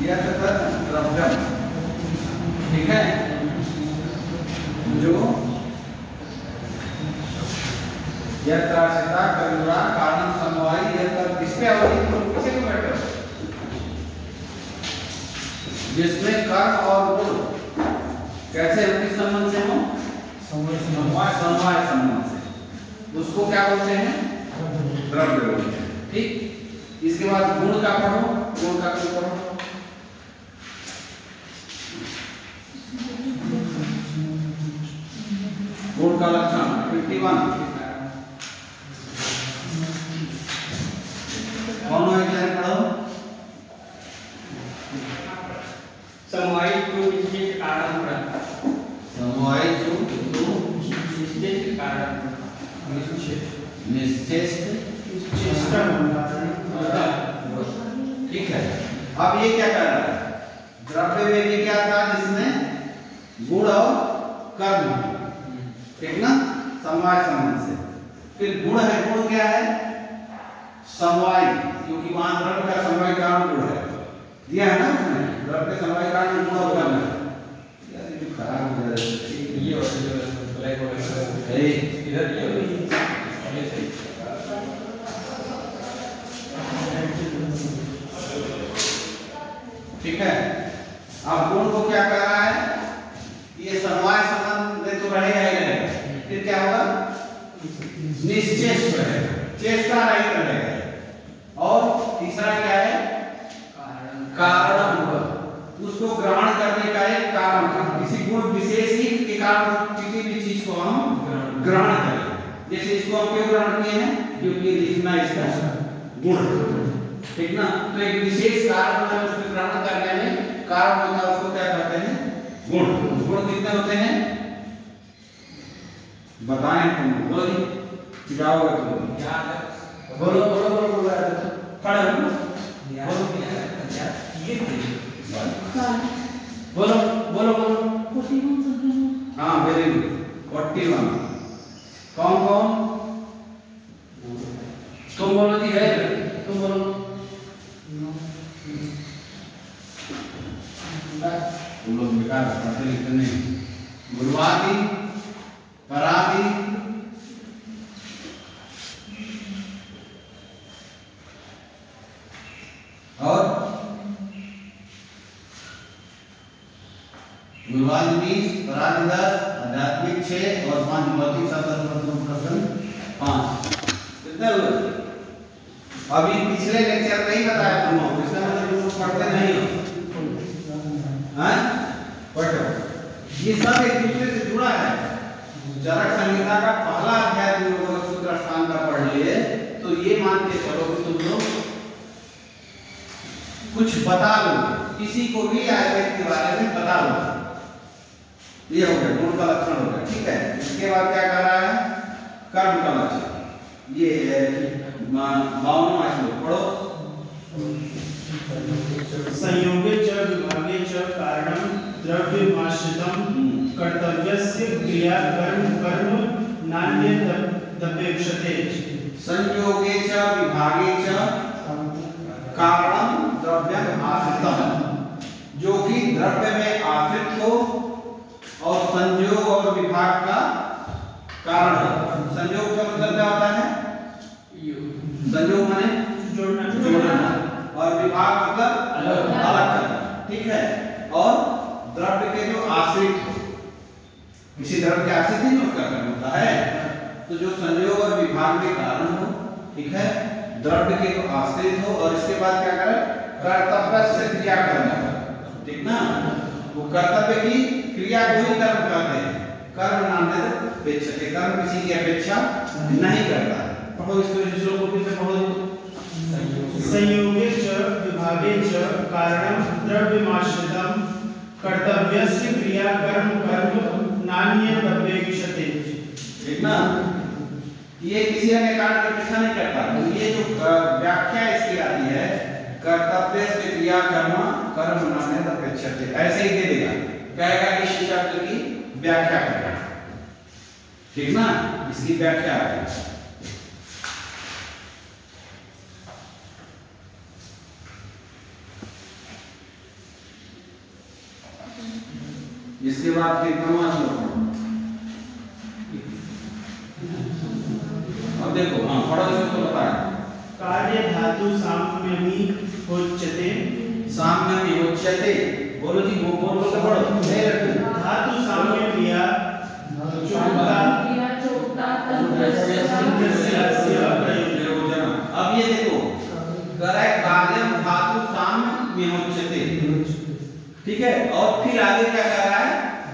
यह द्रव्यम, ठीक है, जो यत्राशिता करुणा कारण समवायी यत्र इसमें अवधि पीछे क्यों बैठे हो, जिसमें कर्म और गुण कैसे किस संबंध से हो, समवाय संबंध से, उसको क्या बोलते हैं, द्रव्य बोलते हैं। ठीक, इसके बाद गुण का पढ़ो, गुण का क्यों पढ़ो, गुण का लक्षण 51 कौन है, क्या पढ़ो, समवायी तो निश्चित कारण समवायी तो निश्चित कारण निश्चेष्ट, ठीक है। अब ये क्या कर रहा है, द्रव्य में भी क्या था जिसमें गुण और कर्म, ठीक ना, समवाय संबंध से। फिर गुण है, गुण क्या है, समवाय, क्योंकि वहां द्रव्य का समवाय कारण गुण है, दिया है ना उसने, द्रव्य के समवाय कारण गुण और कर्म है। यार ये खराब हो जाए, ये और जो ब्लैक और इधर ये सही, ठीक है। अब गुण को क्या कर रहा है, ये समवाय संबंध में तो रहेगा ही रहेगा, फिर क्या होगा, निश्चेष्ट रहेगा, चेष्टा रहित रहेगा। और तीसरा क्या है, कारण, उसको ग्रहण करने का एक कारण, किसी गुण विशेष ही के कारण किसी भी चीज को हम ग्रहण करें। जैसे इसको हम क्यों ग्रहण किए हैं, क्योंकि लिखना इसका गुण, ठीक ना, तो एक विशेष कारण है उसको ग्रहण करने में, कारण होता है उसको क्या कहते हैं, गुण। गुण कितने होते हैं बताएं, तुम बोलो, जाओगे तुम, बोलो बोलो बोलो बोलो, खड़े हो, बोलो बोलो बोलो, हाँ वेरी गुड, 41 कौन कौन, तुम बोलो जी, है तुम बोलो, तुम लोग बेकार पढ़ते लिखते नहीं, गुरुवादी, परादी, और गुरुवादी 20, परादी 10, आध्यात्मिक 6 और 5 भौतिक प्रश्न 5, कितने हुए। अभी पिछले लेक्चर में ही बताया तुम लोग, इसका मतलब तुम लोग पढ़ते नहीं हो, हैं पढ़ो, ये सब एक दूसरे से जुड़ा है। चरक संहिता का पहला अध्याय तुम लोगों ने सूत्र स्थान का पढ़ लिए, तो ये मान के चलो कि तुम लोग कुछ बता लो, किसी को भी आयुर्वेद के बारे में बता लो, ये हो गया गुण का लक्षण हो गया, ठीक है। इसके बाद क्या कर रहा है, कर्म का लक्षण, ये 52वां श्लोक पढ़ो, संयोगे च विभागे च कारणं द्रव्यमाश्रितं कर्तव्यस्य क्रिया कर्म नान्यदपेक्षते। संयोगे च विभागे च कारणं द्रव्यम आश्रितम्, जो कि द्रव्य में आश्रित हो और संयोग और विभाग का कारण हो। संयोग का मतलब क्या होता है, संयोग माने जोड़ना, और विभाग मतलब अलग करना, ठीक है। और द्रव्य के जो आश्रित हो, किसी द्रव्य के आश्रित ही उसका कर्म होता है, तो जो संयोग और विभाग के कारण हो, ठीक है, द्रव्य के जो आश्रित हो, और इसके बाद क्या करें, कर्तव्य से क्रिया करना, ठीक ना, वो कर्तव्य की क्रिया को ही कर्म कहते हैं, कर्म नान्यदपेक्षते, कर्म किसी की अपेक्षा नहीं करता है। पढ़ो इसको, श्लोक को फिर से पढ़ो, संयोगे च विभागे च कारणं द्रव्यमाश्रितं कर्तव्यस्य क्रिया कर्म नान्यदपेक्षते, ठीक ना, ये किसी अन्य कारण की अपेक्षा नहीं करता। तो ये जो व्याख्या इसकी आती है, कर्तव्य से क्रिया कर्म नान्यदपेक्षते, ऐसे ही दे देगा, कहेगा कि इस शब्द की व्याख्या करेगा, ठीक ना, इसकी व्याख्या है। इसके बाद फिर 5वां श्लोक। अब देखो, हाँ पढ़ो इसको तो बताया। कार्य धातु साम्यमी होच्यते। साम्यमी होच्यते, बोलो जी, वो बोल के पढ़ो। धातु साम्य क्रिया अब ये देखो, कार्यम धातु साम्य में होच्यते, ठीक है। और फिर आगे क्या कह रहा है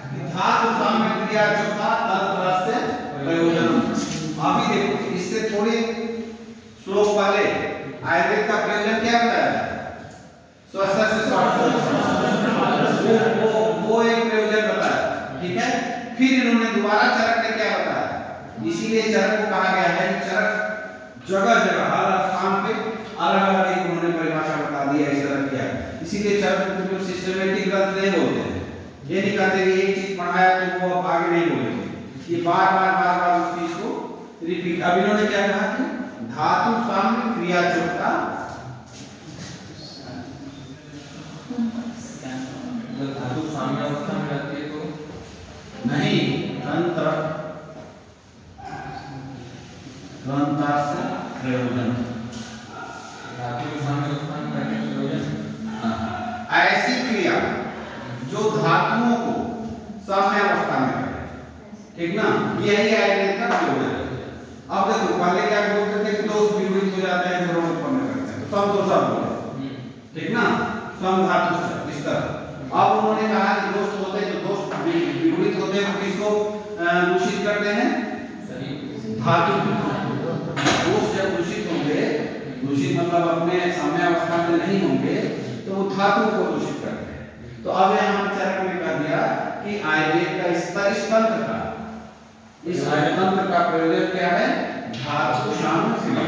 कि धातु साम्य क्रिया चौथा तंत्रस्य प्रयोजनम। अभी देखो, इससे थोड़ी श्लोक पहले आयुर्वेद का प्रयोजन क्या बताया? स्वस्थ से वो एक प्रयोजन बताया, ठीक है। फिर इन्होंने दोबारा चरक ने क्या बताया? इसीलिए चरक को कहा गया है चरक जगह जगह हर स्थान पे अलग अलग एक उन्होंने परिभाषा बता दी है, इस तरह किया। इसीलिए चरक को सिस्टमैटिक ग्रंथ नहीं बोलते हैं। ये नहीं कहते कि एक चीज पढ़ाया तो वो अब आगे नहीं बोलेंगे, ये बार बार उस चीज को रिपीट। अब इन्होंने क्या कहा कि धातु साम्य क्रिया चौथा, धातु साम्य अवस्था में रहती है तो नहीं, तंत्र से प्रयोजन, धातु साम्य अवस्था में रहने का प्रयोजन। ऐसी क्रिया जो धातुओं को साम्य अवस्था में करे, ठीक ना, यही आयुर्वेद का प्रयोजन है। अब देखो, पहले क्या बोलते थे कि दोष विपरीत हो जाते हैं, गुण उत्पन्न करते हैं, तो सब दोष बोले, ठीक ना, सम धातु से इस तरह। अब उन्होंने कहा कि दोष होते हैं, जो दोष विपरीत होते हैं, किसको दूषित करते हैं? धातु। दोष जब दूषित होंगे, दूषित मतलब अपने साम्य अवस्था में नहीं होंगे, तो वो धातु को दूषित करते हैं। तो अब यहाँ चरक ने कह दिया कि आयुर्वेद का इस तंत्र का, इस तंत्र का प्रयोजन क्या है? धातु साम्य क्रिया।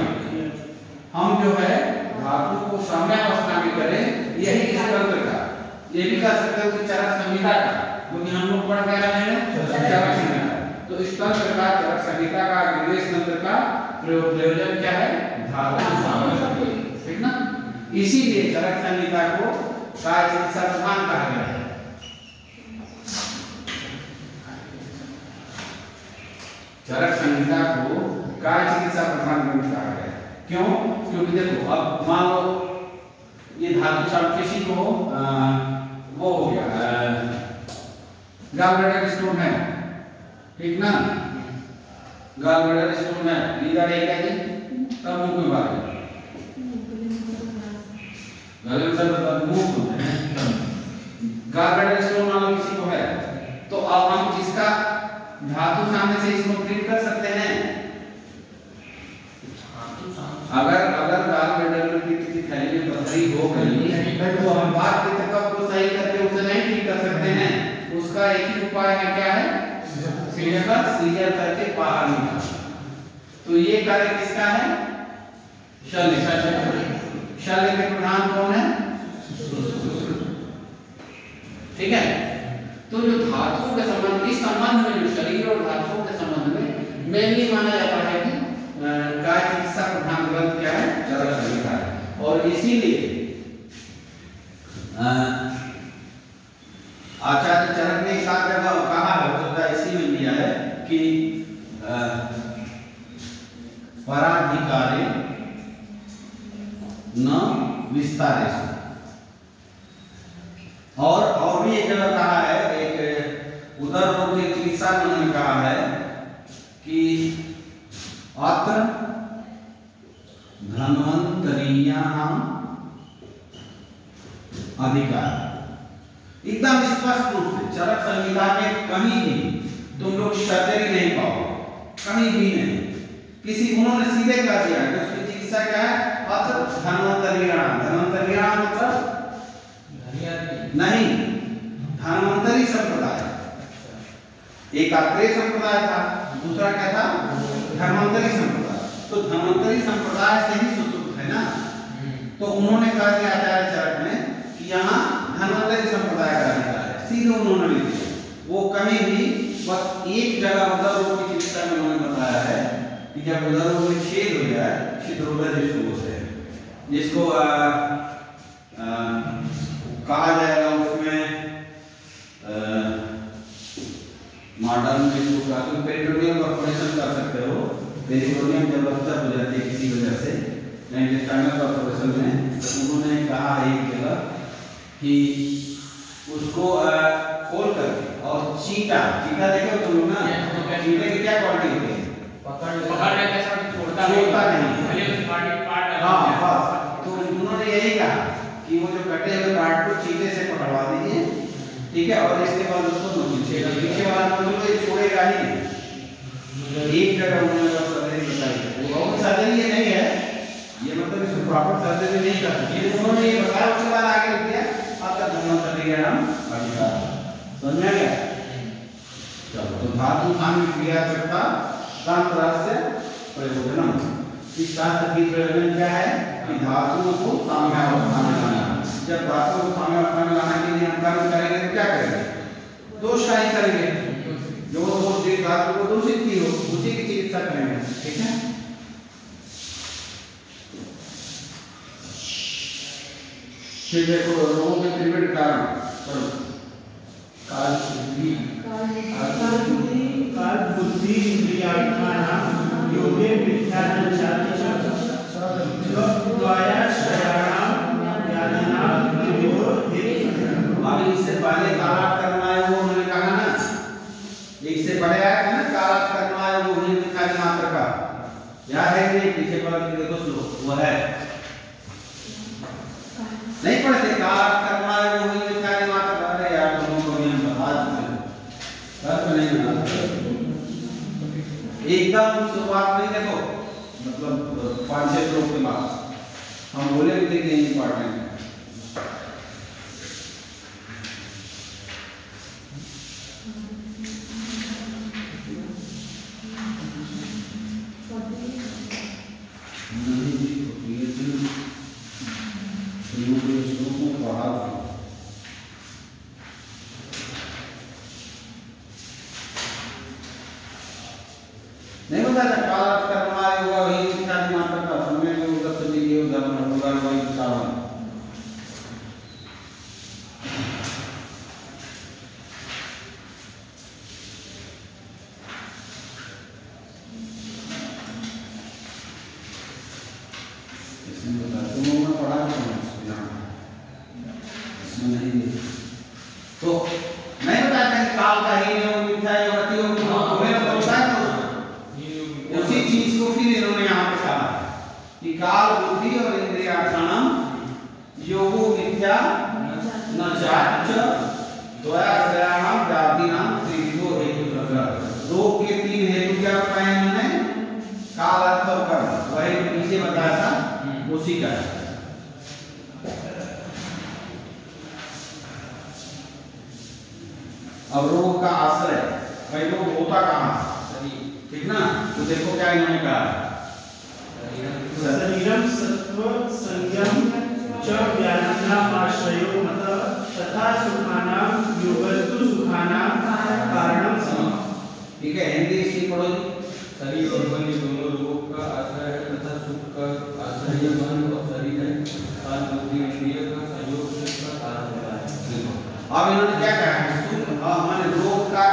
हम जो है धातु को साम्य अवस्था में करें, यही इस तंत्र का। ये भी कह सकते हो कि चरक संहिता का, क्योंकि हम लोग पढ़ रहे हैं चरक संहिता, तो इस तंत्र का, चरक संहिता का, निर्देश तंत्र का प्रयोजन क्या है? धातु साम्य, ठीक ना। इसीलिए चरक संहिता को काय चिकित्सा प्रधान कहा गया है। चरक संहिता को काय चिकित्सा प्रधान ग्रंथ कहा गया है। क्यों? क्योंकि देखो, अब मान लो ये धातु साम्य, किसी को वो हो गया गॉलब्लैडर स्टोन है, ठीक ना, गॉलब्लैडर स्टोन है, लीवर एक है जी, तब मुंह में बात है, गले में दर्द मुंह में है, गॉलब्लैडर स्टोन वाला किसी को है, तो अब हम इसका धातु साम्य से इसको ट्रीट कर सकते हैं। अगर गॉलब्लैडर की किसी थैली में पथरी हो गई तो हम बात के तक को सही करके उसे नहीं ठीक कर सकते हैं। उसका एक ही उपाय है, क्या है? सीजर करके बाहर निकालना। तो ये कार्य किसका है? शल्य। शल्य के प्रधान कौन है? ठीक है। तो जो धातुओं के संबंध, इस संबंध में, जो शरीर और धातुओं के संबंध में मेनली माना जाता है कि काय चिकित्सा प्रधान ग्रंथ क्या है? चरक संहिता है। और इसीलिए आचार्य चरक ने एक आध जगह कहा है, हो सकता है इसी में दिया है कि पराधिकारे न विस्तारेषु, और भी एक जगह कहा है, एक उदर रोग की चिकित्सा में उन्होंने कहा है कि अत्र धन्वंतरीयाणाम अधिकार। एकदम स्पष्ट रूप से चरक संहिता में कहीं भी तुम लोग शर्जरी नहीं पाओगे, कहीं भी नहीं। किसी उन्होंने सीधे कह दिया कि उसकी चिकित्सा क्या है? अत्र धन्वंतरीयाणाम। धन्वंतरीयाणाम मतलब नहीं, धन्वंतरी संप्रदाय। एक आत्रेय संप्रदाय था, दूसरा क्या था? धन्वंतरी संप्रदाय। तो धन्वंतरी संप्रदाय से ही सुश्रुत है ना। तो उन्होंने कहा दिया आचार्य चरक में कि यहाँ धन्वंतरी संप्रदाय का अधिकार है, सीधे उन्होंने लिख दिया। वो कहीं भी बस एक जगह उदर रोग की चिकित्सा में उन्होंने बताया है कि जब उदर रोग में छेद हो जाए, छिद्रोदर जिसको बोलते हैं, जिसको कहा जाएगा उसमें पेरिटोनियम जब रप्चर हो जाती है किसी वजह से इंटेस्टाइनल ऑपरेशन में, तो उन्होंने कहा एक जगह कि उसको खोल करके और चीटा देखे हो तुम लोग ना, चीटे की क्या क्वालिटी होती है? पकड़ने के साथ छोड़ता नहीं, भले उसकी पार्ट हाँ बस। तो उन्होंने यही कहा कि वो जो कटे हुए पार्ट को चीटे से पकड़वा दीजिए, ठीक है, और इसके बाद उसको नोचेगा, पीछे वाला नोच को छोड़ेगा ही नहीं। एक जगह उन्होंने बस सर्जरी बताई, वो बहुत सर्जरी ये नहीं है, ये मतलब इसको प्रॉपर सर्जरी नहीं कर सकते, लेकिन उन्होंने ये बताया, उसके बाद आगे लिख दिया। अब तक दोनों कर दिया हम अधिकार, समझ में आ गया? चलो, तो धातु साम्य क्रिया चक्र तंत्र प्रयोजनम, इस शास्त्र की प्रयोजन क्या है कि धातुओं को साम्यावस्था में लाना। जब धातुओं को साम्यावस्था में लाने के लिए हम कर्म करेंगे तो क्या करेंगे? दोष का ही करेंगे, जो दोष जिस धातु को दूषित की हो उसी की चिकित्सा करेंगे, ठीक है। फिर देखो रोगों के त्रिविध कारण, काल बुद्धि इंद्रियार्थानां योगे मिथ्याचाराणां द्वयाश्रयाणां व्याधिनां त्रिविधो हेतु। अभी इससे पहले कारार्थ करना है वो उन्होंने कहा ना, इससे पहले आया था ना कारार्थ करना है वो निकाली मात्र का, याद है कि पीछे पर देखो श्लोक वो है, नहीं पढ़ते कारार्थ करना है वो निकाली मात्र का। अरे यार तुम को भी हम बता चुके हैं, नहीं बना एकदम शुरुआत में देखो, मतलब 5-6 श्लोक के बाद हम बोले भी थे कि इंपॉर्टेंट है। नहीं बताया कारार्थ करना है वो ही निकाली मात्र का, समय में उधर से लिए उधर होगा वही सावन। इसमें बता तुम लोगों ने पढ़ा इसमें नहीं, तो नहीं बताया कि काल का ही योग मिथ्या योग अति योग हमें बोलता है तो उसी चीज को फिर इन्होंने यहाँ पे कहा कि काल बुद्धि और इंद्रियार्थानां योगो मिथ्या न चाच द्वयाश्रयाणां व्याधिनां त्रिविधो हेतु। रोग के 3 हेतु क्या बताए इन्होंने? काल, अर्थ और कर्म, वही पीछे बताया था उसी का। अब रोग का आश्रय, भाई रोग होता कहाँ? ठीक ना, तो देखो क्या इन्होंने कहा, शरीरम सत्व संयम च व्याधिनाम् आश्रयो मतः तथा सुखानां योगस्तु सुखानां कारणं समः। ठीक है, हिंदी इसकी पढ़ो। शरीर और मन दोनों रोग का आश्रय है तथा सुख का आश्रय मन और शरीर है, काल बुद्धि इंद्रिय का संयोग का कारण होता है। अब इन्होंने क्या कहा है? माने रोग का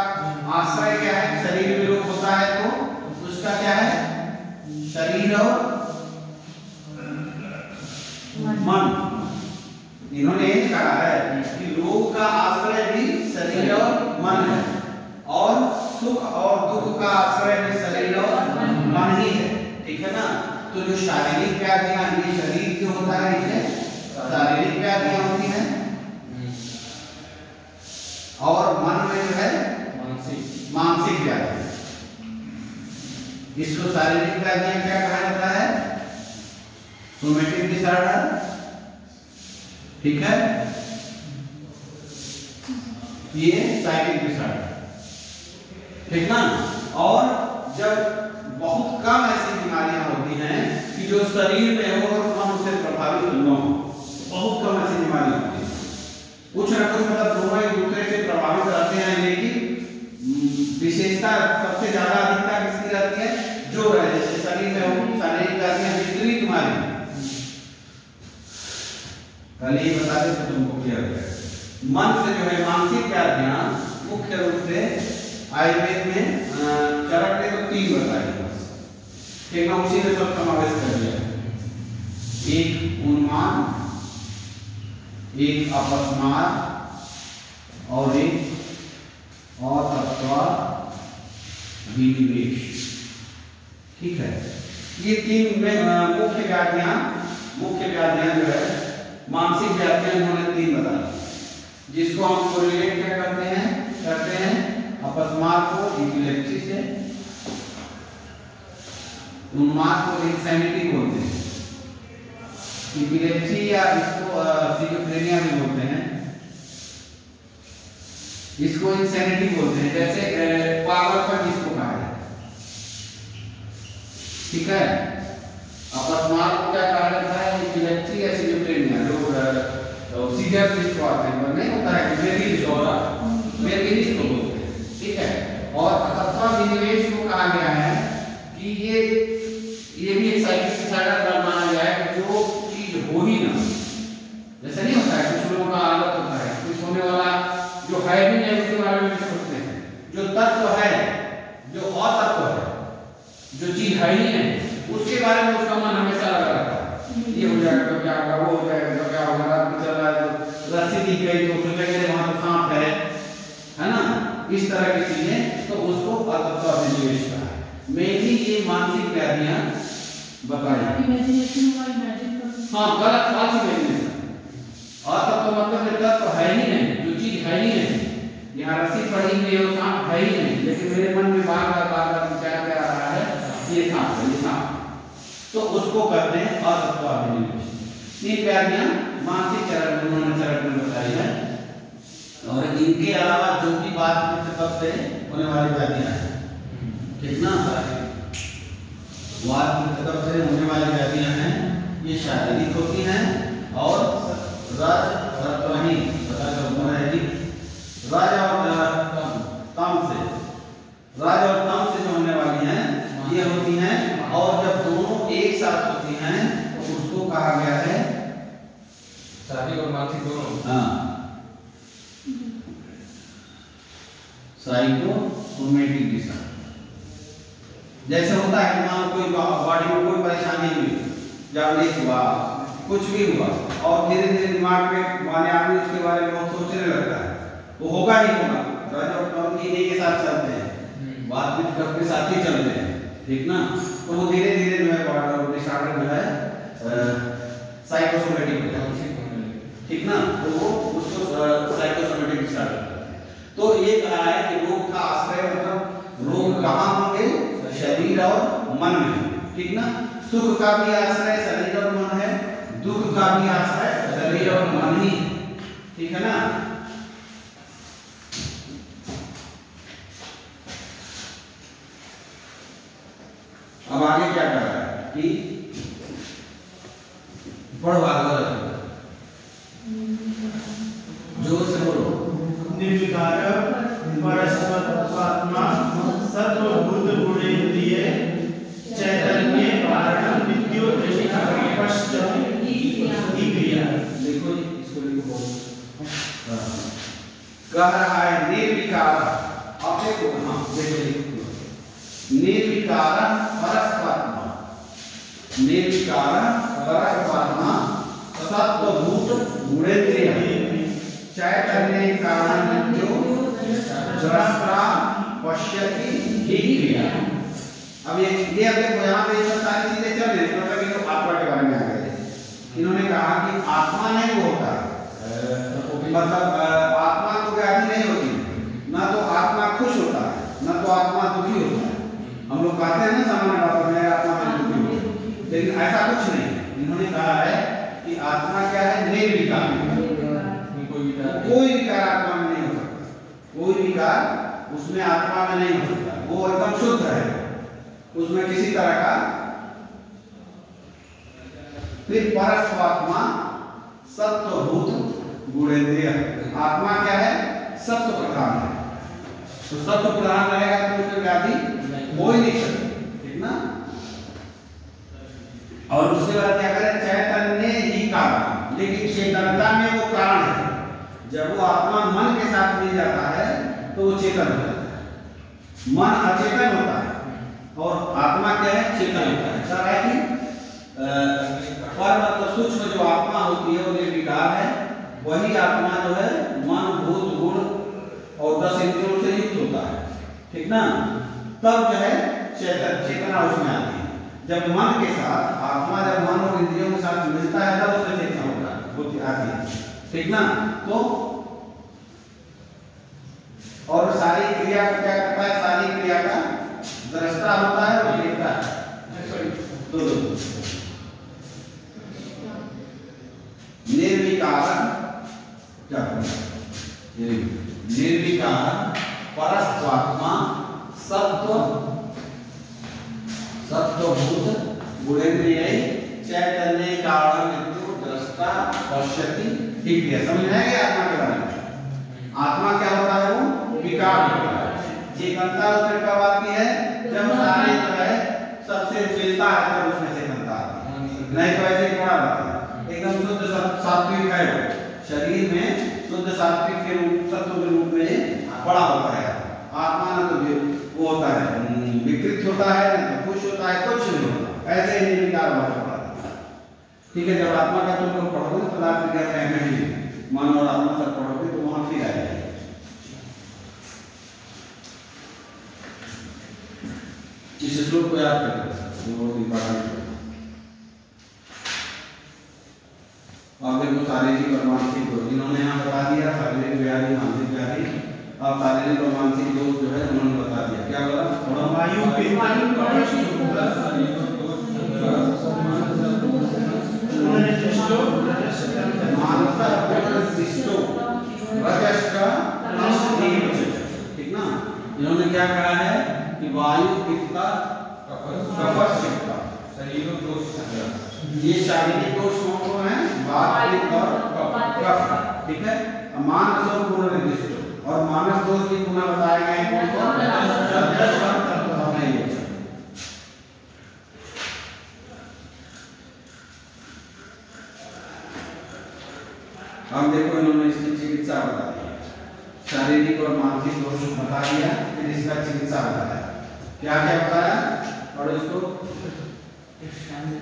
आश्रय क्या है? शरीर में रोग होता है तो उसका क्या है? शरीर और मन। इन्होंने ये कहा है कि रोग का आश्रय भी शरीर और मन है, और सुख और दुख का आश्रय भी शरीर और मन ही है, ठीक है ना। तो जो शारीरिक व्याधियां, ये शरीर जो होता है इसे शारीरिक व्याधियां होती हैं, और मन में जो है मानसिक व्याधि, इसको शारीरिक व्याधियां क्या कहा जाता है? सोमेटिक डिसऑर्डर, ठीक है, ये साइकिक डिसऑर्डर, ठीक ना। और जब बहुत कम ऐसी बीमारियां होती हैं कि जो शरीर में हो और मन उससे प्रभावित न हो, बहुत कम ऐसी बीमारियां होती हैं, कुछ न कुछ मतलब दोनों एक दूसरे से प्रभावित रहते हैं, लेकिन विशेषता सबसे ज्यादा अधिकता किसकी रहती है? जो रहे जैसे शरीर में हो शारीरिक व्याधियां, विपरीत बीमारी। कल ये बता दें तो तुमको क्लियर हो जाएगा। मन से जो है मानसिक व्याधियां मुख्य रूप से आयुर्वेद में चरक ने तो 3 बताई बस। ठीक ना, उसी में सब समावेश कर दिया। एक उन्माद, एक अपस्मार और एक अतत्वाभिनिवेश। ठीक है, ये तीन में मुख्य व्याधियां जो है मानसिक व्याधियां इन्होंने तीन बताई, जिसको हम कोरिलेट क्या करते हैं अपस्मार को एपिलेप्सी से, उन्माद को इंसैनिटी बोलते हैं, एपिलेप्सी या इसको सिजोफ्रेनिया भी बोलते हैं, इसको इंसैनिटी बोलते हैं, जैसे पागलपन जिसको कहा है। ठीक है, अपस्मार को क्या कहा जाता है, एपिलेप्सी या सिजोफ्रेनिया, जो सीजर जिसको आते हैं, नहीं होता है मेरगिलिस को बोलते हैं। ठीक है, और अतत्वाभिनिवेश को कहा गया है कि ये भी एक साइकिक ड्रग माना गया है, जो चीज हो ही ना, जैसे नहीं होता है कुछ लोगों का आदत होता है, कुछ होने वाला जो है भी नहीं उसके बारे में सोचते हैं, जो तत्व है, जो अतत्व है, जो चीज है ही नहीं उसके बारे में उसका मन हमेशा लगा रहता है, ये हो जाएगा तो क्या होगा, वो हो जाएगा तो क्या होगा, रात में चल रहा है तो रस्सी दिख गई तो सोचेंगे वहां तो सांप है ना, इस तरह की चीजें, तो उसको अतत्वाभिनिवेश कहा है। मेनली ये मानसिक व्याधियां बताई। हाँ, गलत फाल्स इमेजिनेशन, अतत्व मतलब तत्व है ही नहीं, जो चीज है ही नहीं, यहाँ रस्सी पड़ी हुई है वो सांप है ही नहीं, लेकिन मेरे मन में बार बार विचार क्या आ रहा है, ये सांप है, ये सांप, तो उसको कहते हैं अतत्वाभिनिवेश। तीन व्याधियां मानसिक चरण में बताई है, और इनके अलावा जो भी बात से होने वाली व्याधियां हैं, कितना वाद से होने वाली व्याधियां हैं, ये शारीरिक होती हैं और रज और तम से जो होने वाली हैं ये होती हैं, और जब दोनों एक साथ होती हैं तो उसको कहा गया है शारीरिक और मानसिक दोनों। हाँ, साइकोसोमेटिक डिसऑर्डर। जैसे होता है कि मान कोई बॉडी में कोई परेशानी हुई, जांडिस हुआ, कुछ भी हुआ, और धीरे धीरे दिमाग में माने आदमी उसके बारे में बहुत सोचने लगता है, वो होगा ही होगा, तो इन्हीं के साथ चलते हैं, बात भी डॉक्टर के साथ ही चलते हैं, ठीक ना, तो वो धीरे धीरे जो है डिसऑर्डर जो है साइकोसोमेटिक हो जाता है, ठीक ना, तो वो उसको साइकोसोमेटिक डिसऑर्डर कहते हैं। तो ये कहा है कि रोग का आश्रय मतलब रोग कहाँ होंगे, शरीर और मन में, ठीक ना, सुख का भी आश्रय शरीर और मन है, दुख का भी आश्रय शरीर और मन ही, ठीक है ना। अब आगे क्या कर रहा है कि पढ़ो आगे, जोर से बोलो। निर्विकार परस्वत्वात्मा सत्वभूत गुणेन्द्रिय चैतन्य कारण विद्युत पश्च क्रिया। देखो इसको लिखो, कह रहा है निर्विकार, आप देखो, हाँ देखो, निर्विकार परस्वत्मा, निर्विकार परस्वत्मा सत्वभूत गुणेन्द्रिय चैतन्य कारण द्रष्टा पश्यति ही क्रिया। अब ये देखो यहाँ पे सारी चीजें चल रही, मतलब ये तो आत्मा के बारे में आ गए। इन्होंने कहा कि आत्मा नहीं वो होता, मतलब आत्मा को व्याधि नहीं होती, ना तो आत्मा खुश होता है, ना तो आत्मा दुखी होता है। हम लोग कहते हैं ना सामान्य बातों में आत्मा में दुखी हो, लेकिन ऐसा कुछ नहीं। इन्होंने कहा है कि आत्मा क्या है, निर्विकार, कोई विकार आत्मा में नहीं हो सकता, कोई विकार उसमें आत्मा में नहीं हो सकता, वो एकदम शुद्ध है, उसमें किसी तरह का। फिर परस्वात्मा सत्वभूत गुणेन्द्रिय, आत्मा क्या है, सत्व प्रधान है, तो सत्व प्रधान रहेगा तो उसमें व्याधि हो ही नहीं सकती, ठीक ना। और उसके बाद क्या करें, चैतन्य ही कारण, लेकिन चेतनता में वो कारण है। जब वो आत्मा मन के साथ मिल जाता है तो वो चेतन हो जाता है, मन अचेतन होता है, और आत्मा क्या है? चेतन होता है। क्या है कि पर मतलब सूक्ष्म जो आत्मा होती है वो निर्विकार है, वही आत्मा जो है मन भूत गुण और 10 इंद्रियों से युक्त होता है, ठीक ना। तब जो है चेतना उसमें आती है। जब मन के साथ आत्मा जब मन और इंद्रियों के साथ मिलता है तब उसमें चेतना होती आती है, ठीक ना। तो और सारी क्रिया को क्या करता है? सारी क्रिया का दृष्टा होता है और देखता है। दो निर्विकार क्या निर्विकार परस्त्वात्मा सत्वभूत गुणेन्द्रिय चैतन्य कारण मृत्यु दृष्टा पश्यति। ठीक है, समझ में आएगा आत्मा के बारे में। आत्मा क्या होता है? वो विकार होता है। चेतनता उसमें कब आती है? जब सारे जो है सबसे मिलता है तब उसमें चेतनता आती है, नहीं तो ऐसे ही पड़ा रहता है। एकदम शुद्ध सात्विक है वो, शरीर में शुद्ध सात्विक के रूप सत्व के रूप में पड़ा होता है। आत्मा ना तो वो होता है विकृत होता है, ना तो खुश होता है, कुछ नहीं होता, ऐसे ही निर्विकार होता है। ठीक है, जब आत्मा का तुम लोग पढ़ोगे तो पदार्थ विज्ञान में नहीं मन और आत्मा सब पढ़ोगे तो वहां फिर आएगा। इस श्लोक को याद करें, बहुत इंपॉर्टेंट है। और देखो शारीरिक और मानसिक दोष इन्होंने यहाँ बता दिया, शारीरिक व्याधि मानसिक व्याधि। अब शारीरिक और मानसिक दोष जो है उन्होंने बता दिया। क्या बोला? थोड़ा वायु ठीक ना। इन्होंने क्या कहा है कि वायु पित्त कफ चित्त शरीर दोष, ये शारीरिक दोष कौन है? वात पित्त और कफ, ठीक है। मानस और पुनर्निर्दिष्ट, और मानस दोष भी पुनः बताए गए हैं कौन कौन? अब देखो इन्होंने इसकी चिकित्सा बता दी, शारीरिक और मानसिक दोष बता दिया, फिर इसका चिकित्सा बताया। क्या क्या बताया? और इसको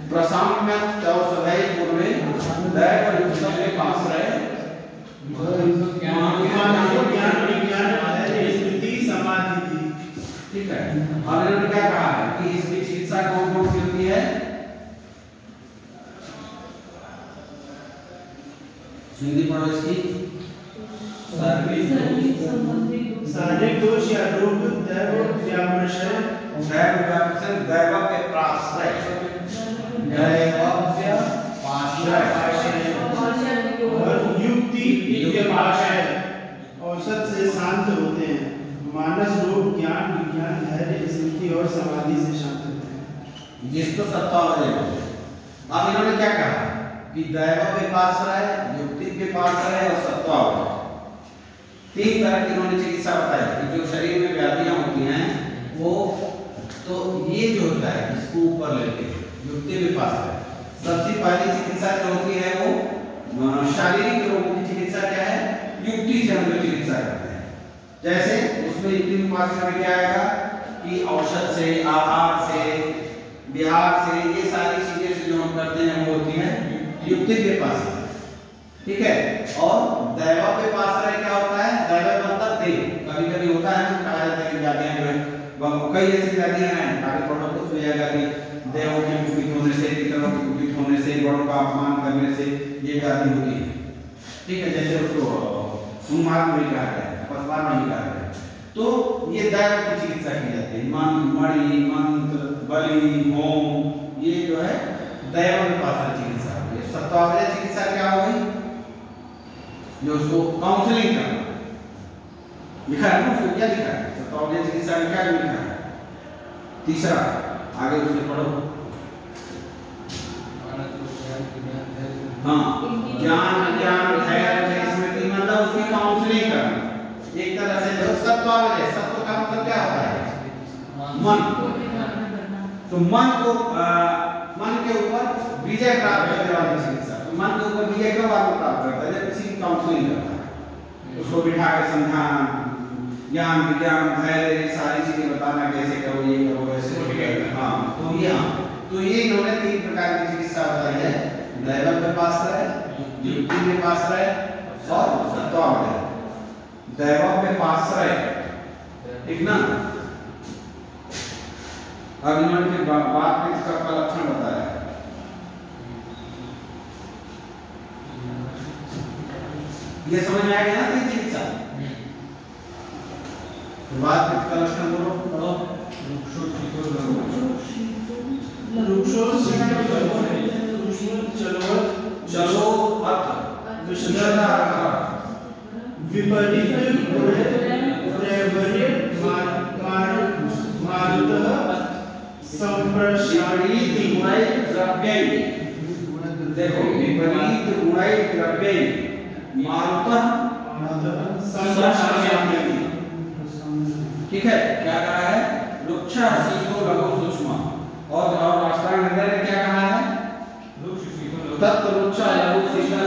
प्रसाम्य चौसभै पूर्वे दैव युक्तम के पास रहे ज्ञान विज्ञान स्मृति समाधि थी। ठीक है। और इन्होंने क्या कहा है कि इसकी चिकित्सा कौन कौन सी होती है? हिंदी पढ़ो इसकी। शारीरिक दोष या रोग दैव व्यामर्शय, दैव के प्राश्रय, दैव से पाश्रय और युक्ति के आशय औसत से शांत होते हैं। मानस रूप ज्ञान विज्ञान धैर्य स्मृति और समाधि से शांत होते हैं, जिसको सत्तावधि बोलते हैं। अब इन्होंने क्या कहा कि दैव के पास रहे, युक्ति के पास रहे और सत्तावधि। 3 तरह की इन्होंने चिकित्सा बताई कि जो शरीर में व्याधियां होती हैं वो तो ये जो होता है इसको ऊपर लेके युक्ति के पास है। सबसे पहली चिकित्सा जो होती है वो शारीरिक रोगों की चिकित्सा क्या है? युक्ति से हम लोग चिकित्सा करते हैं। जैसे उसमें युक्ति के पास में क्या आएगा कि औषध से, आहार से, विहार से, ये सारी चीजें से जो हम करते हैं वो होती हैं युक्ति के पास, ठीक है। और दैव के पास रहे क्या होता है? दैव मतलब देव। कभी कभी होता है ना, कहा जाता है कि व्याधियां जो है कई ऐसी व्याधियां हैं, आगे पढ़ो तो सुनेगा कि देवों के कुपित होने से, पितरों के कुपित होने से, बड़ों का अपमान करने से ये व्याधि होती है, ठीक है। जैसे उसको उन्माद में कहा गया है, अपस्मार में कहा गया है। तो ये दैव की चिकित्सा की जाती है। मणि, मंत्र, बलि, होम, ये जो है दैव के पास चिकित्सा होती है। सत्तावधि चिकित्सा क्या हो गई? जो उसको काउंसलिंग करना लिखा है ना, उसको क्या लिखा है? सत्तावधि चिकित्सा में क्या लिखा है? तीसरा आगे उसमें पढ़ो। हाँ, ज्ञान धैर्य स्मृति मतलब उसकी काउंसलिंग करना एक तरह से। जो सत्तावधि, सत्व का मतलब क्या होता है? मन। तो मन के ऊपर विजय प्राप्त करने वाली चिकित्सा। तो मन के ऊपर विजय कब आत्मा प्राप्त करता है? जब किसी की काउंसलिंग करता है, उसको बिठा के समझाना, ज्ञान विज्ञान धैर्य ये सारी चीजें बताना, कैसे करो, ये करो, वैसे। हाँ, तो ये इन्होंने 3 प्रकार की चिकित्सा बताई है। दैवक में पाश्रय, युक्ति में पाश्रय और सत्वावलय। दैवक में पाश्रय, ठीक ना। अब इन्होंने बात में इसका लक्षण बताया। ये समझ में आ गया ना 3 चिकित्सा। बात में इसका लक्षण बोलो। चलो अर्थ विषयता विपरीत देखो विपरीत गुणै द्रव्यै मारुतः संप्रशाम्यति। ठीक है, क्या कहा है? वृक्ष शीतो लघु सूक्ष्म। और अष्टांग हृदय ने क्या कहा है? तत् वृक्ष लघु शीतल।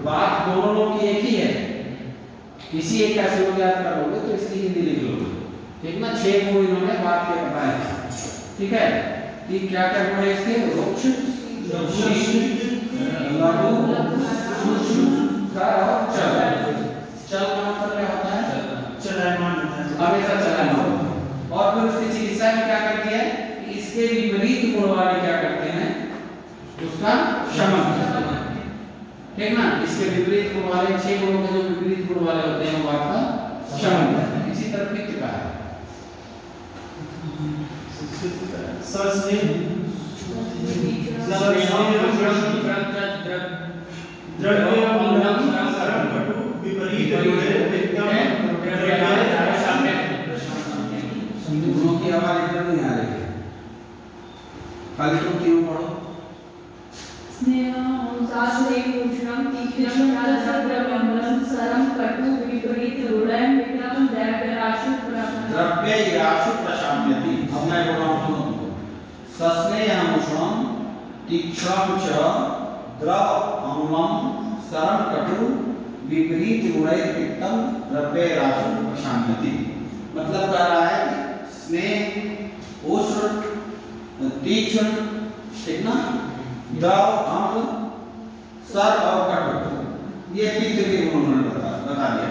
बात दोनों लोग की एक ही है। किसी एक का प्रयोग याद करोगे तो इसकी हिंदी लिख लोगे, ठीक ना। 6 गुण इन्होंने बात के बताए, ठीक है। कि क्या क्या गुण है इसके? वृक्ष, लघु, सूक्ष्म और चल। चल का मतलब क्या होता है? चलायमान, हमेशा चलायमान। और फिर उसकी चिकित्सा में क्या करती है? इसके विपरीत गुण वाले क्या करते हैं? उसका शमन करते हैं, ठीक ना। इसके विपरीत गुण वाले 6 गुणों के जो विपरीत गुण वाले होते हैं वो आपका शमन करते हैं। इसी तरह पित्त का है। गुणों की आवाज इधर नहीं आ रही है, खाली तुम तीनों पढ़ो। द्रव्यैराशुप्रशाम्यति। अब मैं बोल रहा हूं, सुनो तुमको। सस्नेहमुष्णं तीक्ष्णं च द्रव अम्लं सरं कटु विपरीत गुणैः पित्तं द्रव्यैराशुप्रशाम्यति। मतलब कह रहा है कि स्नेह, उष्ण, तीक्ष्ण, ठीक ना, द्रव, अम्ल, सर और कटु, ये पित्त के गुण उन्होंने बता दिया।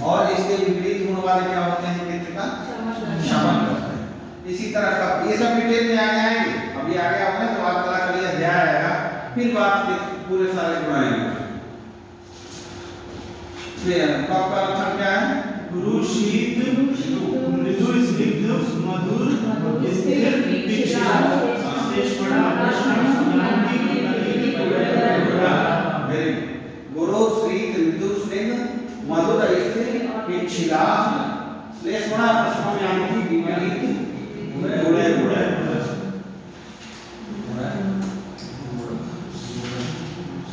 और इसके विपरीत गुण वाले क्या होते हैं? पित्त का शमन करते हैं। इसी तरह का ये सब डिटेल में आगे आएंगे। अभी आगे आओगे तो वार्तालाप का लिए अध्याय आएगा, फिर बात के पूरे सारे गुण आएंगे। फिर कब का लक्षण क्या है? गुरु शीत मृदु स्निग्ध मधुर स्थिर तीक्ष्ण श्लेष्मणा शांति वेरी गुरु शीत मृदु स्निग्ध मधुर स्थिर तीक्ष्ण श्लेष्मणा शांति विपरीत गुणे गुणे।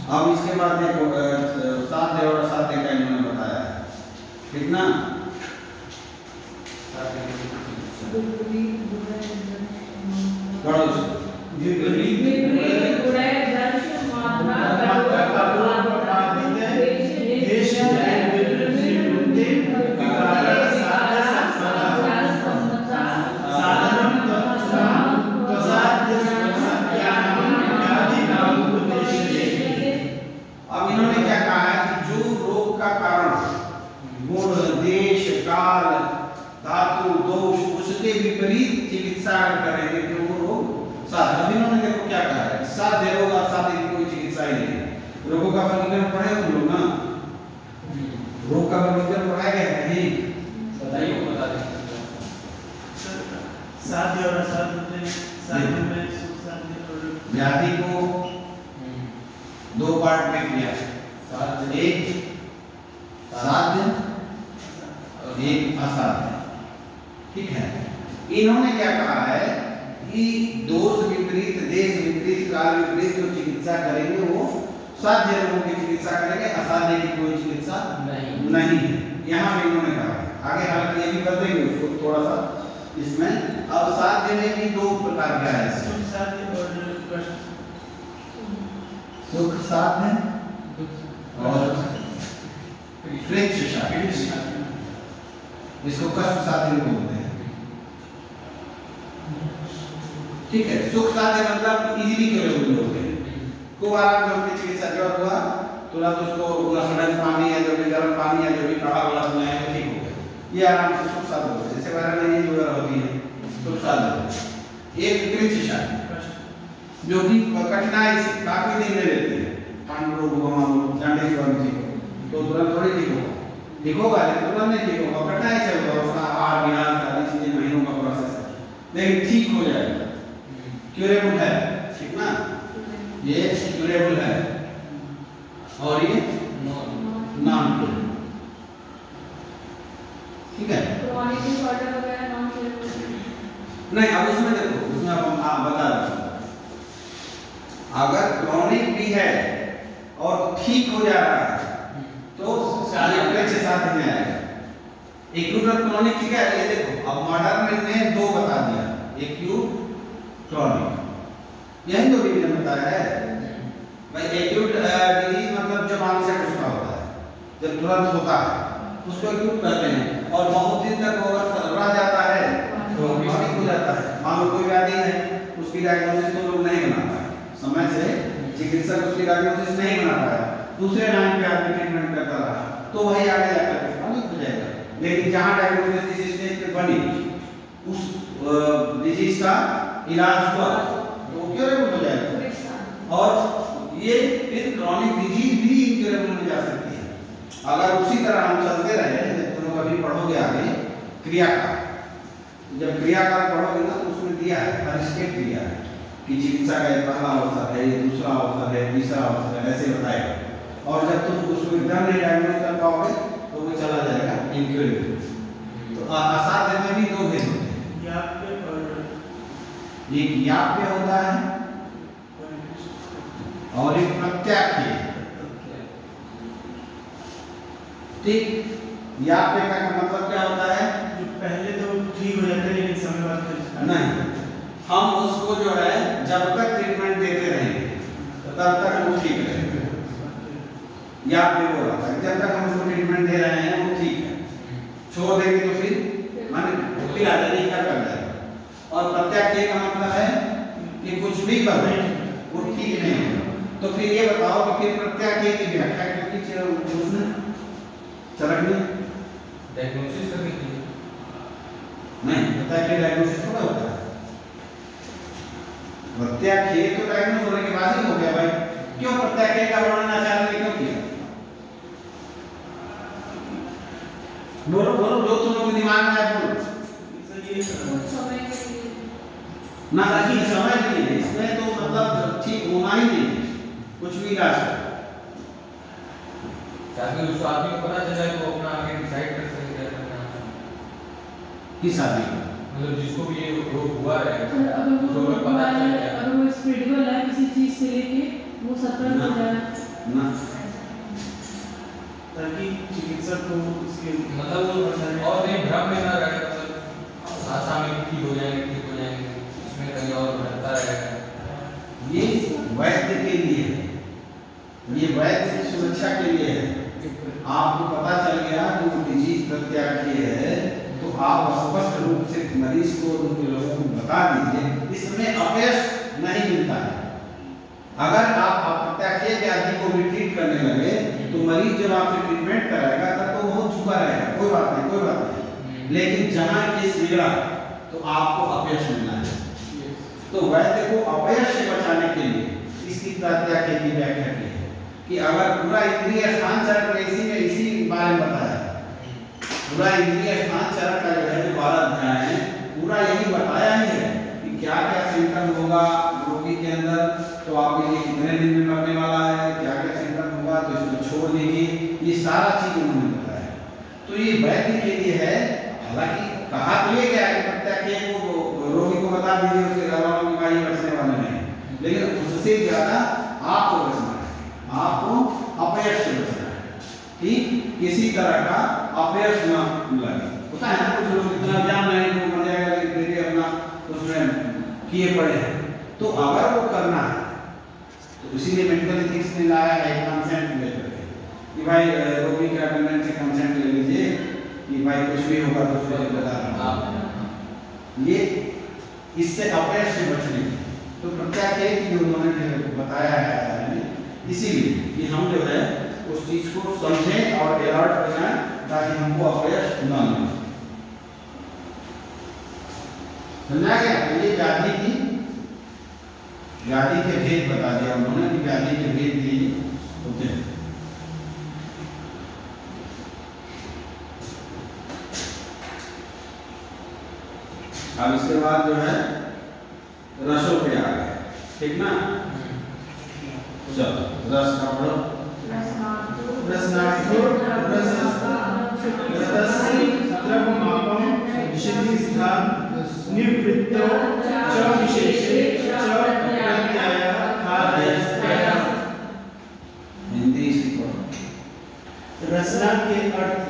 अब इसके बाद देखो साध्य और असाध्य का इन्होंने बताया है, ठीक ना। अब इन्होंने क्या कहा है कि जो रोग का कारण गुण, देश, काल, धातु, दोष, उसके विपरीत चिकित्सा करेंगे तो वो रोग साध्य। अब इन्होंने देखो क्या कहा है? साध्य रोग और साध्य की कोई चिकित्सा ही नहीं है। रोगों का वर्गीकरण पढ़े तुम लोग ना? रोग का वर्गीकरण पढ़ाया गया है नहीं? बताइए, बता दें। साध्य और असाध्य, साध्य में सुसाध्य और व्याधि को 2 पार्ट में किया। एक साध्य और एक असाध्य, ठीक है। इन्होंने क्या कहा है कि दोष विपरीत, देश विपरीत, काल विपरीत जो चिकित्सा करेंगे वो साध्य रोगों की चिकित्सा करेंगे, असाध्य की कोई चिकित्सा नहीं है। यहाँ पे इन्होंने कहा है। आगे हालांकि ये भी कर देंगे उसको थोड़ा सा इसमें। अब साध्य में भी 2 प्रकार का है, सुख साध्य और सुख साध्य और फ्रेंच शादी, इसको कष्ट शादी बोलते हैं। ठीक है, सुख शादी मतलब इजीली केलेबल होते हैं, खूब आराम से उनकी चिकित्सा जरूरत हुआ तुरंत उसको सड़न पानी या जो भी गर्म पानी या जो भी काढ़ा वाला बनाया तो ठीक हो गया, ये आराम से सुख शादी होती है। जैसे वायरल डिजीज वगैरह होती है सुख शादी। एक क्लिंच शादी जो कि कठिनाई से काफी दिन ले लेती है, पांडु जांडिस वाली तो तुरंत थोड़ी ठीक होगा लेकिन तुरंत नहीं ठीक होगा, कठिनाई से होगा, उसका आहार विहार सारी चीजें महीनों का प्रोसेस है, लेकिन ठीक हो जाएगा, क्यूरेबल है, ठीक ना, ये क्यूरेबल है। और ये नॉन क्यूरेबल, ठीक है। क्रॉनिक डिसऑर्डर वगैरह नॉन क्यूरेबल नहीं, अब उसमें देखो, उसमें अब बता रहा हूं, अगर क्रॉनिक भी है और ठीक हो जा रहा है तो सारे साथ में आएगा। एक्यूट और क्रॉनिक ठीक है, ये देखो अब मॉडर्न ने दो बता दिया, एक्यूट क्रॉनिक, यही दो डिवीजन बताया है भाई। एक्यूट डिजीज मतलब जब आंसर उसका होता है, जब तुरंत होता है उसको एक्यूट कहते हैं, और बहुत दिन तक अगर रह जाता है तो क्रॉनिक हो जाता है। मान लो कोई व्याधि है, उसकी डायग्नोसिस तो लोग नहीं बना पाए, समय से चिकित्सक उसकी डायग्नोसिस नहीं बना पाया, दूसरे लाइन पे आदमी ट्रीटमेंट करता रहा तो वही आगे जाकर के क्रॉनिक हो जाएगा। लेकिन जहां डायग्नोसिस इस स्टेज पे बनी, उस डिजीज का इलाज हुआ तो वो क्यूरेबल हो जाएगा। और ये फिर क्रॉनिक डिजीज भी इनक्यूरेबल में जा सकती है अगर उसी तरह हम चलते रहे। तुम लोग अभी पढ़ोगे आगे क्रिया का, जब क्रिया का पढ़ोगे ना तो उसमें दिया है, हर स्टेप दिया है कि चिकित्सा का पहला अवसर है, ये दूसरा अवसर है, तीसरा अवसर है, ऐसे बताएगा। और जब तुम उसको एकदम नहीं डायग्नोस कर पाओगे तो वो चला जाएगा इनक्यूरेबल। तो असाध्य में भी दो भेद होते हैं, एक याप्य होता है और एक प्रत्याख्य। ठीक, याप्य का मतलब क्या होता है? जो पहले तो ठीक हो जाता है लेकिन समय बाद नहीं, हम उसको जो है जब तक ट्रीटमेंट देते रहेंगे तब तक वो ठीक रहेगा। याद भी बोला था, जब तक हम उसको ट्रीटमेंट दे रहे हैं वो ठीक है, छोड़ देंगे तो फिर माने फिर आगे नहीं कर जाएगा। और प्रत्याख्य का मतलब है कि कुछ भी कर रहे हैं वो ठीक नहीं है। तो फिर ये बताओ कि फिर प्रत्याख्य की व्याख्या क्योंकि उसने चरकनी डायग्नोसिस करने के लिए नहीं, प्रत्याख्य डायग्नोसिस थोड़ा होता है। प्रत्याख्य तो डायग्नोस होने के बाद ही हो गया भाई। क्यों प्रत्याख्य का वर्णन आचार्य ने क्यों किया? बोलो बोलो, जो तुम लोग दिमाग में है बोलो। कुछ समय के लिए ना ताकि समय के लिए, इसमें तो मतलब ठीक होना ही नहीं, कुछ भी इलाज है ताकि उस आदमी को पता चल जाए तो अपना आगे डिसाइड कर सके क्या करना है। किस आदमी को? मतलब जिसको भी ये रोग हुआ है अगर उसको वो अगर पता चल जाए, अगर वो स्प्रेडेबल है किसी चीज से लेके वो सतर्क हो जाए ना ताकि चिकित्सक को उसके मतलब वो और नहीं भ्रम में ना रहे, मतलब आशा में ठीक हो जाएंगे, इसमें कहीं और भटकता रहेगा। ये वैद्य के लिए है, ये वैद्य की सुरक्षा के लिए है। आपको पता चल गया कि वो डिजीज प्रत्याख्य है तो आप स्पष्ट रूप से मरीज को उनके लोगों को बता दीजिए, इसमें अपयश नहीं मिलता है। अगर आप प्रत्याख्य व्याधि को भी ट्रीट करने लगे तो मरीज जब आपसे ट्रीटमेंट कराएगा तब तो बहुत झुका रहेगा, कोई बात नहीं कोई बात नहीं, लेकिन जहां केस बिगड़ा तो आपको अपयश मिलना है। तो वैद्य को अपयश से बचाने के लिए इसकी प्रत्याख्य की व्याख्या की है कि अगर पूरा इंद्रिय स्थान चरण इसी बारे में बताया, पूरा इंद्रिय स्थान चरण का जो है 12 अध्याय है, पूरा यही बताया ही है कि क्या क्या सिम्टम होगा रोगी के अंदर, तो आप ये कितने दिन में मरने वाला है, क्या क्या सिम्टम होगा तो इसको छोड़ दीजिए, ये सारा चीज उन्होंने बताया। तो ये वैद्य के लिए है। हालांकि कहा तो ये क्या है कि प्रत्याख्य को रोगी को बता दीजिए, उसके घर वालों की बीमारी बचने वाले नहीं, लेकिन उससे ज्यादा आपको बचना है, आपको अपयश से बचना है कि किसी तरह का अपयश न लगे। होता है ना कुछ लोग इतना ज्ञान नहीं वो मर जाएगा कि बेटे अपना उसमें किए पड़े हैं। तो अगर वो करना है तो इसीलिए मेडिकल एथिक्स ने लाया है कंसेंट लेकर के कि भाई रोगी के अटेंडेंस से कुछ भी होगा तो उसमें जिम्मेदार ये इससे अपयश से बचने की तो प्रत्याख्यान है कि उन्होंने बताया है आचार्य ने, इसीलिए कि हम जो है उस चीज को समझें और अलर्ट बनाएं ताकि हमको अपयश न मिले। समझा गया? ये व्याधि के भेद बता दिया उन्होंने कि व्याधि के भेद भी होते हैं। अब इसके बाद जो है रसों पे आ गए, ठीक ना? चलो रस का पढ़ो। निवृत्तो च विशेषे च प्रत्ययः खाद्यस्तया। हिंदी सीखो। रसना के अर्थ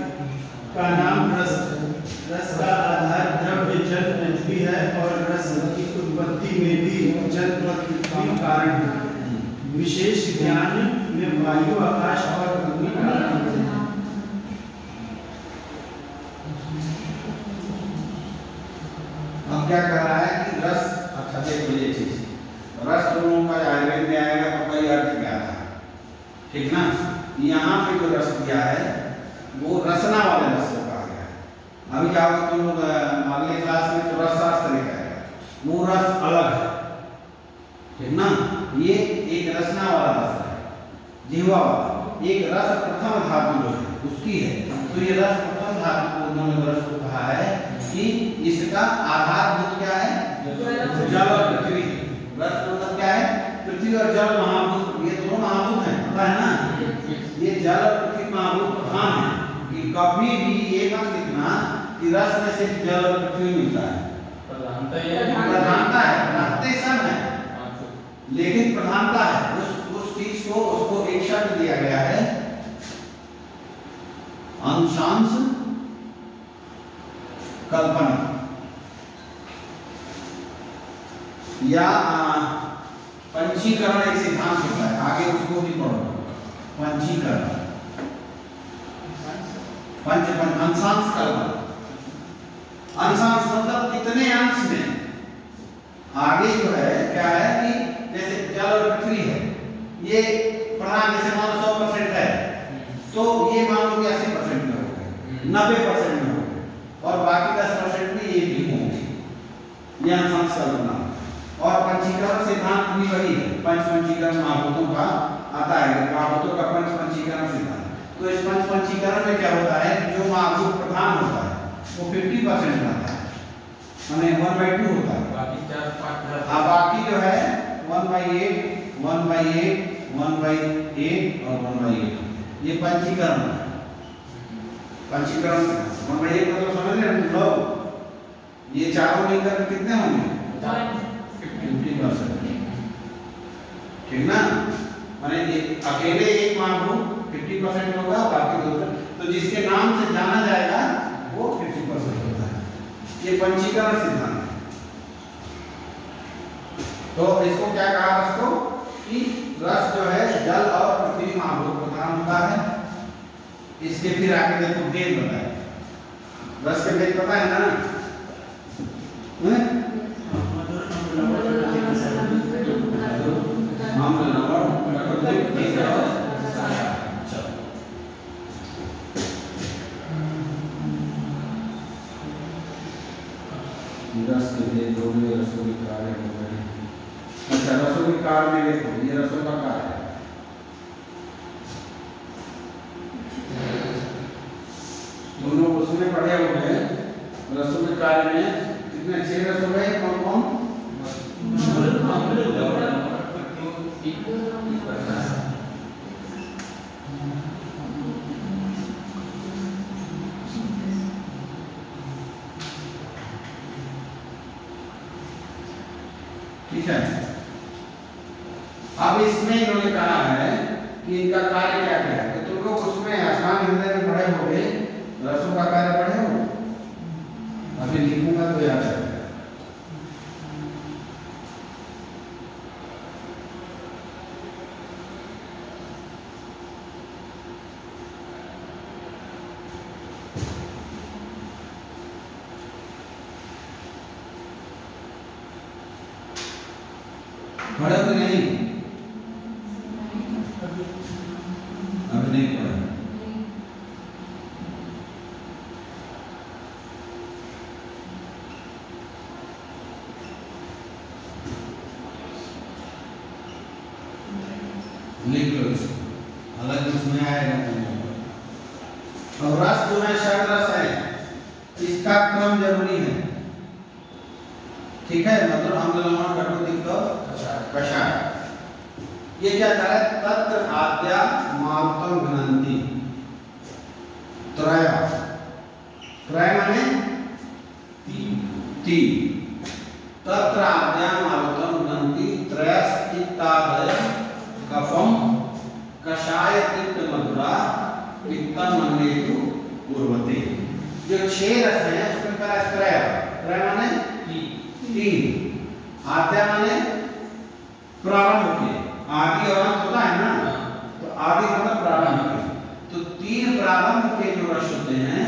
का नाम रस। रस का आधार द्रव्य जल पृथ्वी है और रस की उत्पत्ति में भी जल पृथ्वी कारण है। विशेष ज्ञान में वायु आकाश और अग्नि कारण होते हैं। अब क्या कर रहा है कि रस, अच्छा देखो ये चीज रस दोनों का आयुर्वेद में आएगा तो कई अर्थ क्या था, ठीक ना? यहाँ पे जो रस दिया है वो रसना वाले रस को कहा गया है। अभी क्या होगा तुम लोग अगले क्लास में तो रस शास्त्र लिखाएगा, वो रस अलग है, ठीक ना? ये एक रसना वाला रस है, जिह्वा वाला। एक रस प्रथम धातु जो है उसकी है, तो ये रस प्रथम धातु को उन्होंने रस को कहा है कि इसका आधारभूत क्या है? जल और पृथ्वी। रस मतलब क्या है? पृथ्वी और जल महाभूत, ये दोनों महाभूत हैं, पता है ना? ये जल और पृथ्वी महाभूत प्रधान है कि कभी भी ये मत लिखना कि रस में सिर्फ जल और पृथ्वी मिलता है। प्रधानता है, सब है, लेकिन प्रधानता है उस चीज को, उसको एक शब्द दिया गया है अंशांश कल्पना या पंचीकरण एक सिद्धांत होता है, आगे उसको भी पढ़ो। पंचीकरण, अंशांश कल्पना। अंशांश मतलब कितने अंश में, आगे जो है क्या है कि जैसे जल और पृथ्वी है, ये प्रधान जैसे मान 100% है तो ये मान लो 80% में हो गए, 90% में हो गए और बाकी 10% में ये भी होंगे। यह अंशांश कल्पना। और पंचीकरण सिद्धांत भी वही है, पंचीकरण महाभूतों का आता है, महाभूतों का पंचीकरण सिद्धांत। तो इस पंचीकरण में क्या होता है कि जो महाभूत प्रधान होता है वो 50% रहता है, माने 1/2 होता है, बाकी 4-5 बाकी जो है 1/8, 1/8, 1/8 और 1/8। ये पंचीकरण है। पंचीकरण 1/8 मतलब समझ रहे हैं लोग, ये चारों मिलकर कितने होंगे? 50%, ठीक ना? माने अकेले एक महाभूत 50% होगा, बाकी दूसरे तो जिसके नाम से जाना जाएगा वो 50% होता है। ये पंचीकरण सिद्धांत है। तो इसको क्या कहा रस को कि रस जो है जल और पृथ्वी महाभूत प्रधान होता है। इसके फिर आगे देखो भेद बताए, रस के भेद पता है ना? रस के भेद हो गए, रसों के कार्य हो गए। अच्छा रसों के कार्य में देखो, ये रसों का कार्य है। तुम लोग उसमें पढ़े होंगे रसों के कार्य में कितने 6 रस हो गए? कौन कौन? ठीक है। अब इसमें इन्होंने कहा है कि इनका कार्य क्या क्या है, तो तुम लोग उसमें आसान हृदय में पढ़े होंगे, रसों का कार्य पढ़े हो? अभी लिखूंगा तो याद है। पढ़े हो कि नहीं? अभी नहीं पढ़े। लिख लो इसको, अलग उसमें आएगा तुम। और रस जो है षड रस है, इसका क्रम जरूरी है, ठीक है? मतलब अम्ल लवण कटु तिक्त कषाय। ये क्या कह रहा है? तत्र आद्या मारुतम घ्नन्ति त्रय। त्रय माने तीन। तत्र आद्या मारुतम घ्नन्ति त्रयस्तिक्तादय कफम कषाय तिक्त मधुरा पित्तम मन्नेतु पूर्वते। जो 6 रस हैं उसमें कह रहा है त्रय। त्रय माने तीन। आद्या माने प्रारंभ के, आदि और अंत होता है ना, तो आदि मतलब प्रारंभ के। तो 3 प्रारंभ के जो रस होते हैं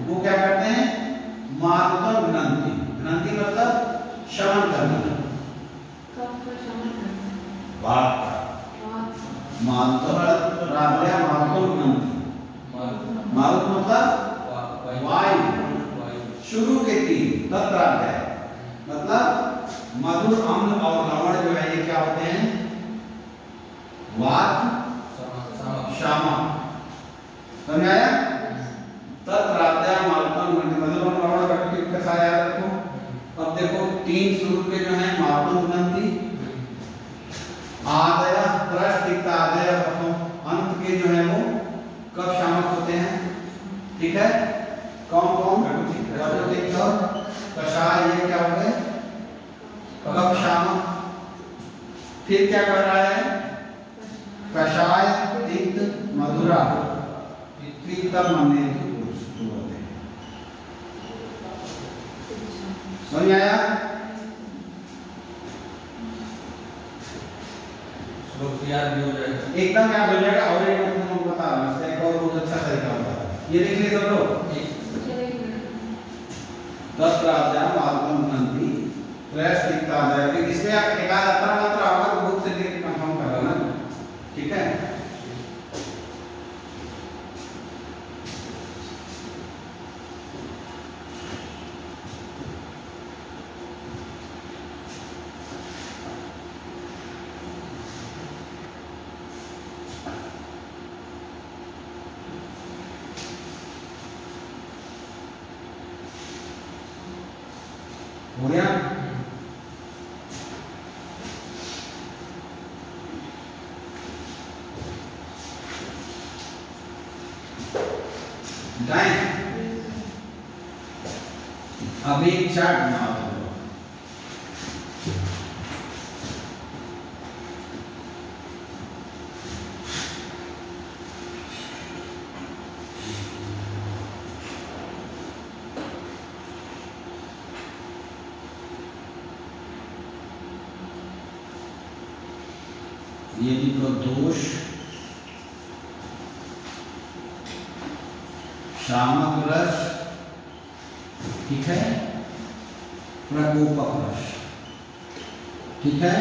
वो क्या करते हैं? मारुतम घ्नन्ति। घ्नन्ति मतलब शमन करना, कब का शमन करना? बात मारुतम राध्या मारुतम घ्नन्ति। मारुत मतलब वायु, शुरू के 3 तत्राध्याय मतलब मधुर अम्ल और लवण जो है ये क्या होते हैं? वात शामा। समझ आया? तत्राध्याय मारुतम घ्नन्ति मधुर अम्ल लवण कटु तिक्त कषाय याद रखो। अब देखो 3 शुरू के जो है मारुतम घ्नन्ति, आदय त्रयस्तिक्ता आदय कफम, अंत के जो है वो कफ शामक होते हैं, ठीक है? कौन कौन? कटु तिक्त कषाय, ये क्या हो गए? कफ शामक। फिर क्या कर रहा है? कषाय तिक्त मधुरा पित्तम मन्नेतु पूर्वते। समझ आया? याद भी हो जाएगा, एकदम याद हो जाएगा। और एक मैं तुमको बता रहा हूं, इसका एक और बहुत अच्छा तरीका होता है, ये देख लीजिए सब लोग। तत्राद्या मारुतम घ्नन्ति त्रयस्तिक्तादय। इसमें आप एक आध अत्र मात्रा होगा तो बुक से देख के कंफर्म कर लेना, ठीक है? हो गया? अभी चार्ट बना दो। ये लिखो दोष शामक रस, ठीक है? प्रकोपक रस, ठीक है?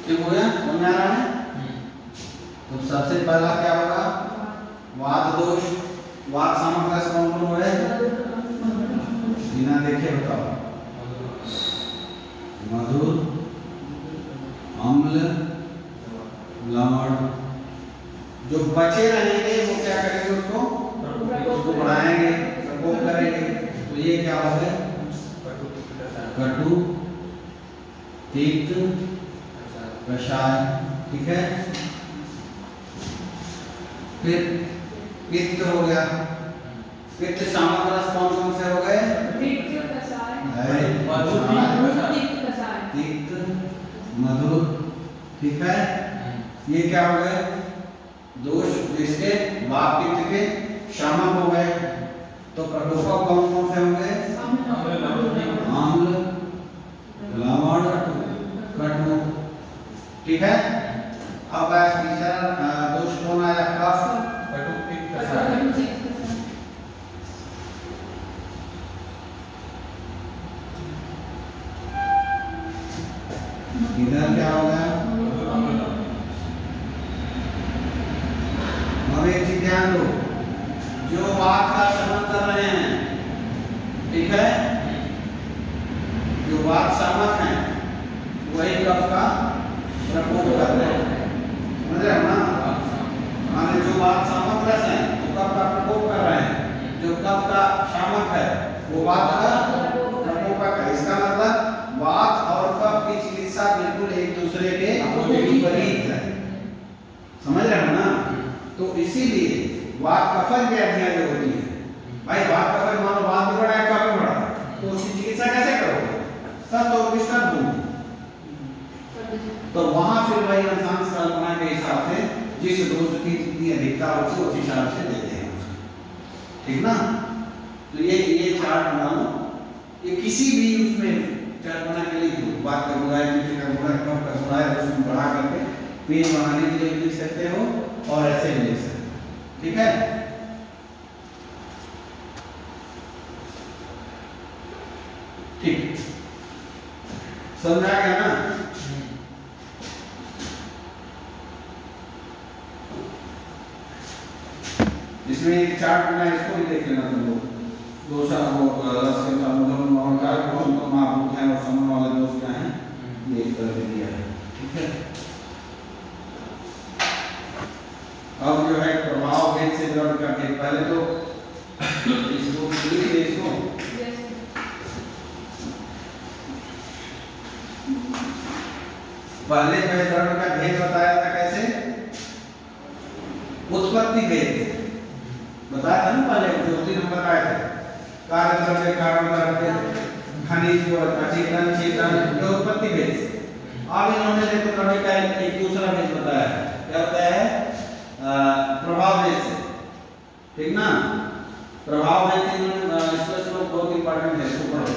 ठीक हो गया? समझ आ रहा है? तो सबसे पहला क्या होगा? वात दोष। वात शामक रस कौन कौन है? बिना देखे बताओ। मधुर, अम्ल, लवण। जो बचे रहेंगे वो क्या करेंगे? उसको बढ़ाएंगे, प्रकोप करेंगे। तो ये क्या हो गए? कटु तिक्त कषाय, ठीक है? फिर पित्त हो गया। पित्त शामक रस कौन कौन से हो गए? तिक्त मधुर, ठीक है? ये क्या हो गए? दोष, जिसके वात पित्त के शामक हो गए। तो प्रकोपक कौन कौन से होंगे? अम्ल, लवण, कटु, ठीक है? अब तीसरा दोष कौन आया? क्या हो गया? अब एक चीज ध्यान दो, जो बात का श्रवण कर रहे हैं, ठीक है, जो बात सहमत है वही कब का प्रकोप कर रहे हैं, समझ रहे हो ना? माने जो बात सहमत रस है वो कब का प्रकोप कर रहे हैं, जो कब का शामक है वो बात का प्रकोप कर रहे हैं। इसका मतलब बात और कब की चिकित्सा बिल्कुल एक दूसरे के विपरीत है, समझ रहे हो ना? तो इसीलिए वात कफन व्याधियां जो होती है, भाई वात कफन मानो वात भी बड़ा है कफ भी बड़ा है, तो उसकी चिकित्सा कैसे करोगे? सब तो डिस्टर्ब होंगे, तो वहां फिर वही अंशांश कल्पना के हिसाब से जिस दोष की जितनी अधिकता होती है उस हिसाब से देते हैं उसको, ठीक ना? तो ये चार्ट बना लो, ये किसी भी उसमें चार्ट बना के लिख दो, बात का बुराई किसी का बुराई कब का बुराई उसमें बढ़ा करके पेज बनाने के लिए लिख सकते हो और ऐसे भी लिख सकते हो, ठीक है? ठीक, समझ आ गया ना? इसमें एक चार्ट बना है, इसको भी देख लेना तुम लोग। दोष वो रस के समुद्र और का कौन कौन महाभूत हैं और समूह वाले दोष क्या हैं, ये इस तरह से दिया है, ठीक है? अब जो है प्रभाव भेद से द्रव्य का भेद, पहले तो इसको लिख दे, इसको पहले जो है द्रव्य का भेद बताया था, कैसे? उत्पत्ति भेद बताया था ना पहले, जो 3 नंबर आए थे, कार्य द्रव्य, कारण द्रव्य, खनिज और अचेतन चेतन, जो उत्पत्ति भेद से। अब इन्होंने देखो द्रव्य का एक दूसरा भेद बताया है, क्या बताया है? प्रभाव भेद से, ठीक ना? प्रभाव भेद से इन्होंने स्पष्ट रूप बहुत इंपॉर्टेंट है, इसको पढ़ो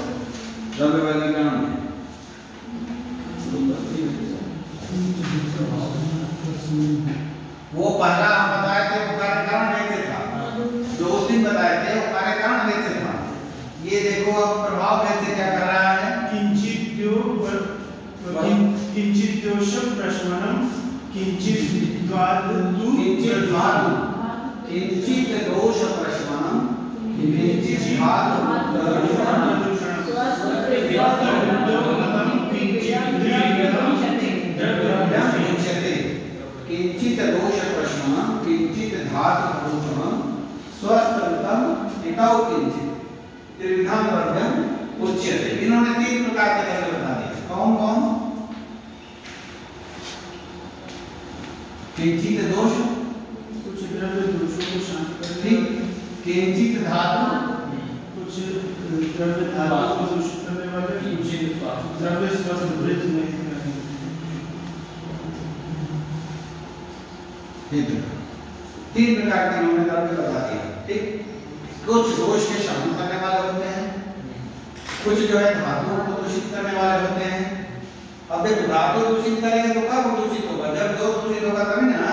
द्रव्य वर्गीकरण में। वो पहला हम बताए थे वो कार्य कारण भेद से था, जो उस दिन बताए थे वो कार्य कारण भेद से था। ये देखो अब प्रभाव भेद से क्या कर रहा है? किंचित दोषम प्रशमनम किंचित द्वादु किंचित धातु, किंचित दोष प्रशमनम किंचित धातु किंचित दोष प्रशमनम किंचित धातु प्रशमनम स्वस्थतम टिकाऊ किंचित त्रिविधम द्रव्यम उच्यते। इन्होंने 3 प्रकार के द्रव्य बता दिए, कौन कौन? किंचित दोष, कुछ द्रव्य दोषों को शांत करते ठीक, किंचित धातु, कुछ द्रव्य धातु को दूषित करने वाले, किंचित द्रव्य स्वस्थ वृद्ध नहीं करने। ठीक है, 3 प्रकार के इन्होंने द्रव्य बता दिए, ठीक? कुछ दोष के शामिल करने वाले होते हैं, कुछ जो है धातुओं को दूषित करने वाले होते हैं। अब देखो धातु दूषित करेंगे तो कब दूषित होगा? जब दोष दूषित होगा तभी ना।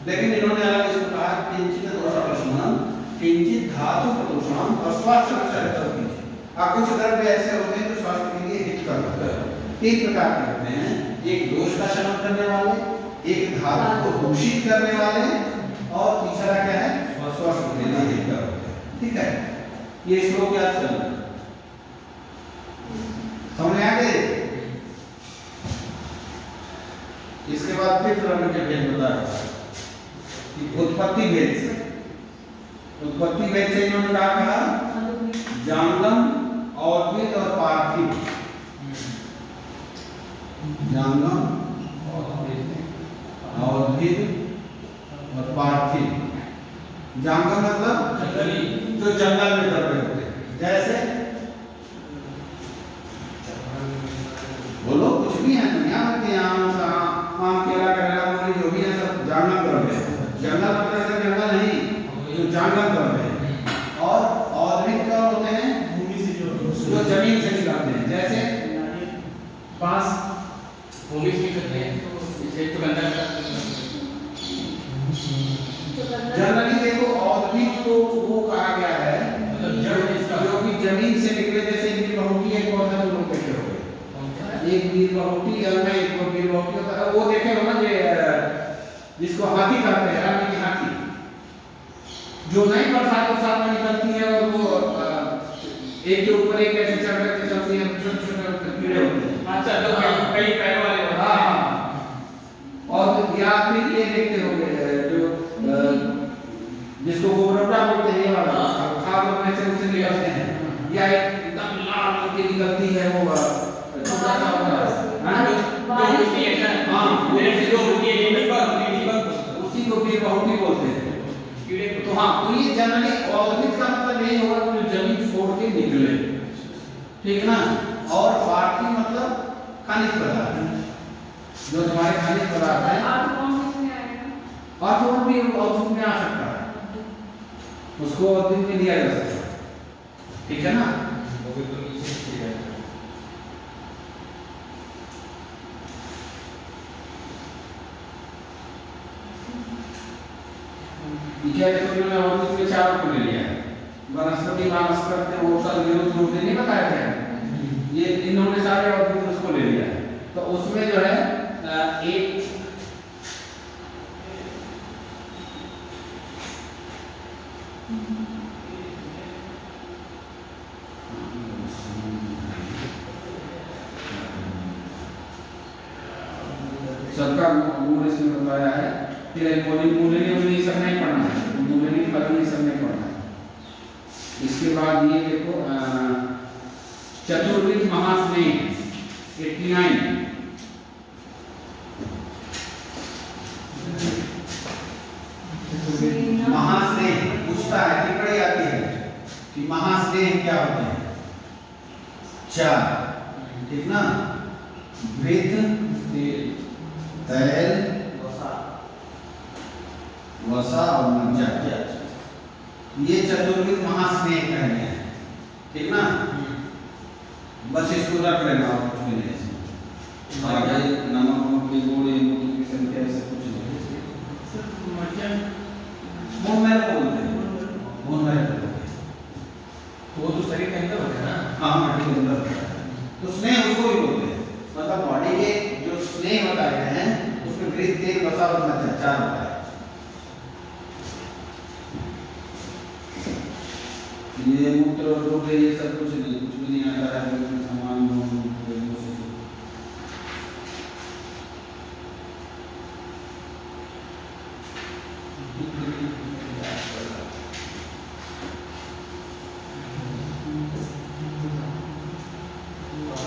लेकिन इन्होंने अलग इसको कहा किंचित दोष प्रशमनम किंचित धातु प्रदूषणम और स्वास्थ्य रक्षण। अब कुछ द्रव्य ऐसे होते हैं जो स्वास्थ्य के लिए हितकर होते हैं। 3 प्रकार के होते हैं, एक दोष का शमन करने वाले, एक धातु को दूषित करने वाले और तीसरा क्या है? स्वास्थ्य के लिए हितकर होते हैं, ठीक है? ये श्लोक याद करना, समझ आ गए? इसके बाद फिर द्रव्य के भेद बताया कि उत्पत्ति भेद से, उत्पत्ति भेद से इन्होंने क्या कहा? जांगम, औद्भिद और पार्थिव। जांगम, औद्भिद और पार्थिव। जांगम मतलब जो जंगल में द्रव्य होते हैं, जैसे बोलो कुछ भी है दुनिया में, आम केला करेला मूली जो भी है सब जांगल द्रव्य है। जंगल मतलब से जंगल नहीं, जो जांगल द्रव्य है। और औद्भिद क्या होते हैं? भूमि से जो जमीन से निकलते हैं, जैसे पास भूमि से निकलते हैं, जैसे चुकंदर जनरली देखो औद्भिद को वो कहा गया है जो कि जमीन से निकले, जैसे इनकी बहुटी एक पौधा जो लोग बैठे हो गए, एक वीर बहुटी और मैं एक वीर बहुटी होता है, वो देखे हो ना ये जिसको हाथी कहते हैं, रानी की हाथी, जो नहीं बरसात के साथ में निकलती है और वो एक के ऊपर एक ऐसे चढ़ करके चलती है, छोटे छोटे कीड़े होते हैं। अच्छा, तो कई पैरों वाले होते हैं। हाँ, और या फिर ये देखते होंगे जो जिसको गोबरौटा बोलते हैं, ये वाला खाद में से उसे निकलते हैं, या एकदम लाल होकर निकलती है वो छोटा सा होता है, जो होती है ना, हाँ, मेरे से जो होती है लेडीबग उसी को वीर बहुटी बोलते हैं। कीड़े को। तो हाँ, तो ये जनरली ऑर्गेनिक का मतलब यही होगा कि जो जमीन छोड़ के निकले, ठीक ना। और फार्टी मतलब खनिज पदार्थ, जो तुम्हारे खनिज पदार्थ हैं, और भी औषध में आ सकता है, उसको औषध में दिया जा सकता है, ठीक है ना। वो भी तो नीचे किया जाता है। क्या देखो इन्होंने औषध के चारों को ले लिया है, वनस्पति वानस्पति वो सब विरोध रूप नहीं बताया गया है, ये इन्होंने सारे औषध उसको ले लिया है। तो उसमें जो है एक सबका गुण इसमें बताया है। फिर मूलनी सब नहीं पढ़ना है, मूलनी फलनी सब नहीं पढ़ना है। इसके बाद ये देखो चतुर्विध महास्नेह 89, महास्नेह पूछता है, टिप्पणी आती है कि महास्नेह क्या होते हैं। चार, ठीक ना, वृद्ध, तैल, वसा और मज्जा, ये चतुर्विध महास्नेह कहते हैं, ठीक ना। बस इसको रख लेना और कुछ भी नहीं, नमक की गोली की संख्या ऐसे कुछ नहीं। मून में बोलते हैं, मून में बोलते हैं, वो तो शरीर के अंदर होता है ना। हाँ माटी के अंदर होता है, तो स्नेह उसको ही बोलते हैं। मतलब बॉडी के जो स्नेह बताए गए हैं उसमें वृद्ध, तेल, वसा और मज्जा चार होता है। ये मूत्र और रोग ये सब कुछ नहीं, कुछ भी नहीं आता है, सामान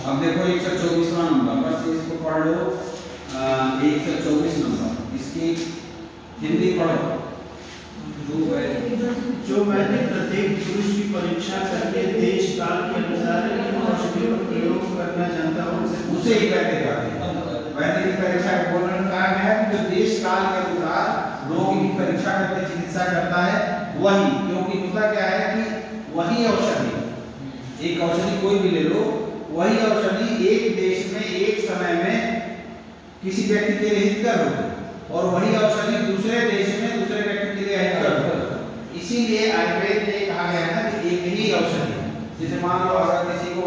अब देखो 124वां नंबर, बस इसको पढ़ लो। 124 नंबर, इसकी हिंदी पढ़ो। जो वैदिक प्रत्येक पुरुष की परीक्षा करके देश काल के अनुसार इन औषधियों का प्रयोग करना जानता हो उसे ही कहते हैं वैदिक की परीक्षा का बोलने का कारण है कि जो देश काल के अनुसार रोगी की परीक्षा करके चिकित्सा करता है वही, क्योंकि होता क्या है कि वही औषधि, एक औषधि कोई भी ले लो, वही औषधि एक देश में एक समय में किसी व्यक्ति के लिए हितकर होगी और वही औषधि दूसरे देश में दूसरे व्यक्ति के लिए हितकर होगी। इसीलिए आयुर्वेद में कहा गया है कि एक ही औषधि, जैसे मान लो अगर किसी को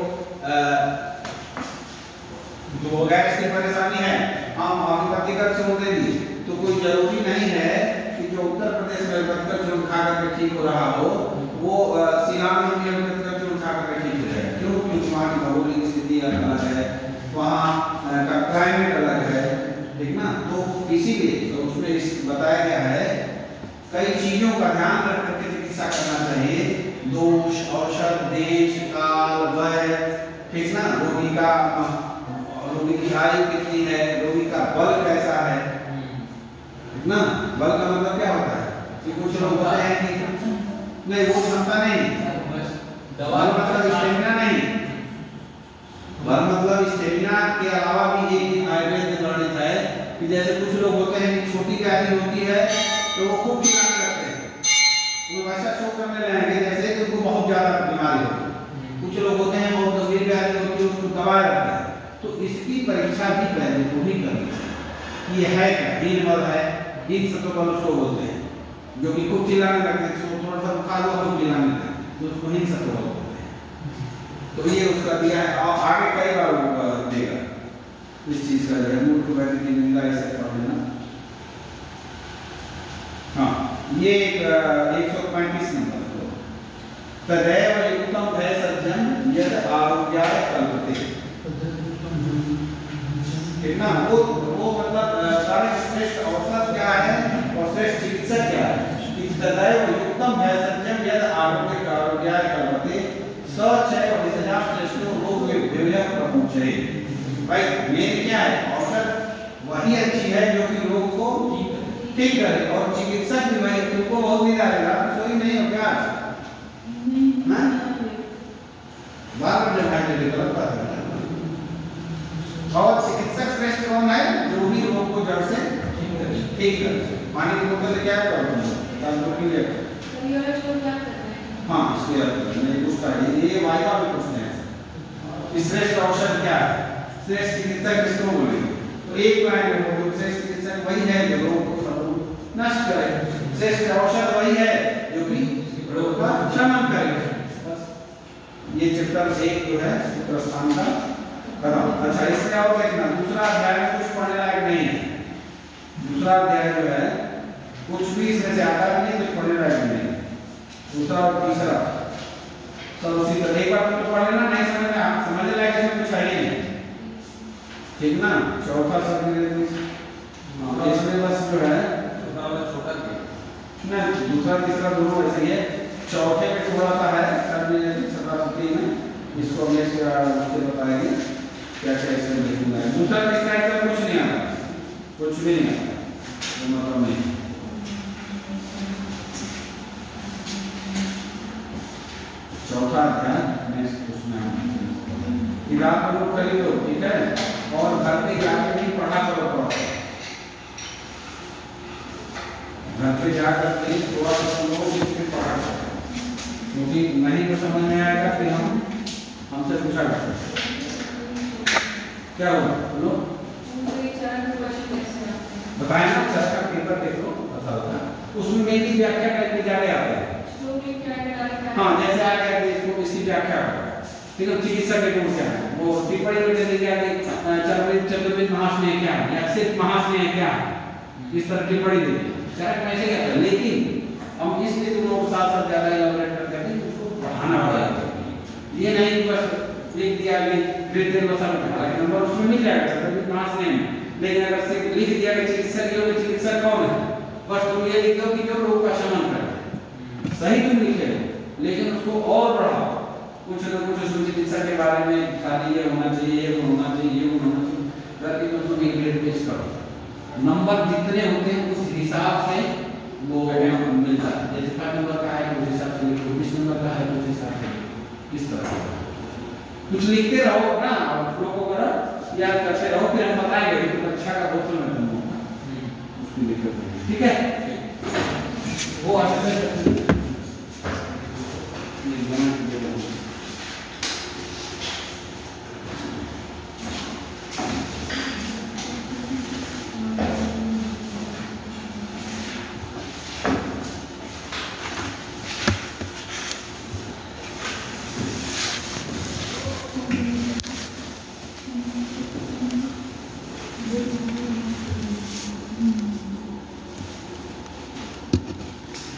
जो गैस की परेशानी है, हम होम्योपैथी का चूर्ण दे दिए, तो कोई जरूरी नहीं है कि जो उत्तर प्रदेश में होम्योपैथी चूर्ण खा करके ठीक हो रहा हो वो शिलांग में होम्योपैथी चूर्ण खा करके ठीक हो जाए। क्यों? क्योंकि वहाँ की भौगोलिक स्थिति अलग है, वहाँ का क्लाइमेट अलग है, ठीक ना। तो इसीलिए तो उसमें बताया गया है कई चीजों का ध्यान रख करके चिकित्सा करना चाहिए। दोष, औषध, देश, काल, वय, ठीक ना, रोगी की आयु कितनी है, रोगी का बल कैसा है, ठीक ना। बल का मतलब क्या होता है कि कुछ लोग होते हैं कि नहीं वो क्षमता नहीं, बल मतलब स्टेमिना नहीं, बल मतलब स्टेमिना के अलावा भी एक आयुर्वेद में वर्णित है कि जैसे कुछ लोग होते हैं कि छोटी व्याधि होती है तो वो खूब चिल्लाने लगते हैं, वो वैसा शो करने लगेंगे जैसे कि उनको बहुत ज्यादा बीमारी होती। कुछ लोग होते हैं बहुत गंभीर व्याधि होती है, उसको दबाए रखते हैं। तो इसकी परीक्षा भी पहले को ही करनी चाहिए, ये है क्या, हीन है, हीन सत्व बल उसको बोलते हैं, जो कि खूब चिल्लाने लगते हैं, थोड़ा सा बुखार हुआ खूब चिल्लाने लगते हैं, तो उसको हीन सत्व बल बोलते हैं। तो ये उसका दिया है, और आगे कई बार देगा। इस चीज का जो है मूल को वैध की निंदा ऐसे पढ़ लेना। हाँ, ये 135 नंबर को तदैव युक्तम भय सज्जन यद आरोग्याय कल्पते। कितना वो मतलब सारे श्रेष्ठ औषध क्या है और श्रेष्ठ चिकित्सा क्या है कि तदैव युक्तम भय सज्जन यद आरोग्याय कल्पते स चैव विषया श्रेष्ठो रोग विभेयः प्रमुच्यते। भाई मेन क्या है, औषध वही अच्छी है जो कि रोग को ठीक करे और चिकित्सक भी वही। तुमको बहुत नींद आ रहा है, सोई नहीं हो क्या? बार जब है मेरी गलत बात है। और चिकित्सक श्रेष्ठ कौन है? जो भी रोग को जड़ से ठीक करे। पानी की बोतल क्या प्रॉब्लम है? तब रोग के लिए हाँ इसके नहीं पूछता ये वाइवा भी पूछते हैं। श्रेष्ठ औषध क्या है? श्रेष्ठ चिकित्सक किसको बोलेंगे? तो एक पॉइंट है, श्रेष्ठ चिकित्सक वही है जो रोग को सब नष्ट करे। श्रेष्ठ औषध वही है जो कि रोग का शमन करे। ये चैप्टर 1 जो है प्रस्थान का खत्म। अच्छा इसके और देखना दूसरा अध्याय में कुछ पढ़ने लायक नहीं है। दूसरा अध्याय जो है कुछ भी इसमें से आता नहीं, कुछ पढ़ने लायक नहीं है। दूसरा और तीसरा सब उसी तरह एक बार तो पढ़ लेना, नहीं समझ में आप समझने लायक इसमें कुछ है ही नहीं, ठीक ना। चौथा सब इसमें बस जो है छोटा ना दूसरा तीसरा दोनों ऐसे ही है। चौथे में थोड़ा सा है सर ने सभापति में इसको नेक्स्ट उससे बताएंगे क्या क्या इसमें लिखना है। दूसरा तीसरा इसका कुछ नहीं आता, कुछ भी नहीं आता, तो मतलब नहीं। चौथा अध्याय नेक्स्ट उसमें किताब को लोग खरीदो, ठीक है, और घर पे जाकर भी पढ़ा करो। घर पे जाकर के थोड़ा सा समझो, इसमें पढ़ा करो, क्योंकि नहीं तो समझ में आएगा फिर हम हमसे पूछा करते क्या हुआ बोलो बताए ना। चर्चा पेपर देख लो पता होता है, उसमें मेरी व्याख्या करके ज्यादा आता है। हाँ जैसे आ गया इसको इसकी व्याख्या ठीक है। चिकित्सा के गुण क्या है वो टिप्पणी में दे दिया कि चतुर्विध महास्नेह क्या है या सिर्फ महास्नेह क्या है, इस तरह टिप्पणी दे दी। चाहे मैं ऐसे कहता है, लेकिन हम इसलिए दोनों को साथ साथ ज्यादा इलाबोरेट करते हैं उसको पढ़ाना पड़ेगा। ये नहीं कि बस लिख दिया कि फिर देर बसा नंबर उसमें मिल जाएगा चतुर्विध महास्नेह में, लेकिन अगर सिर्फ लिख दिया कि चिकित्सक योग चिकित्सक कौन है, बस तुम ये लिख दो कि जो रोग का शमन करता है, सही तुम लिखे हो, लेकिन उसको और बढ़ाओ, कुछ न कुछ उसमें चिकित्सा के बारे में खाली ये होना चाहिए, ये होना चाहिए, ये होना चाहिए, करके तो तुम एक ग्रेड पेश करो। नंबर जितने होते हैं उस हिसाब से वो मिलता है। जैसे 5 नंबर का है उस हिसाब से लिखो, 20 नंबर का है उस हिसाब से, इस तरह कुछ लिखते रहो ना, और फ्लो को करो याद करते रहो, फिर हम बताएंगे कि परीक्षा का क्वेश्चन में तुमको उसकी दिक्कत है, ठीक है। वो आगे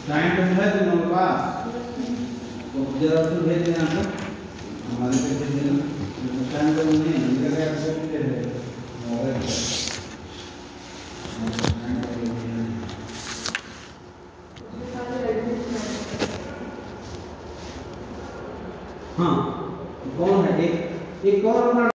टाइम टेबल है तुम लोगों के पास, तो जरा तुम भेज देना तो हमारे पे भेज देना। टाइम टेबल नहीं है मेरे का ऐसे भी दे दे हाँ कौन है एक और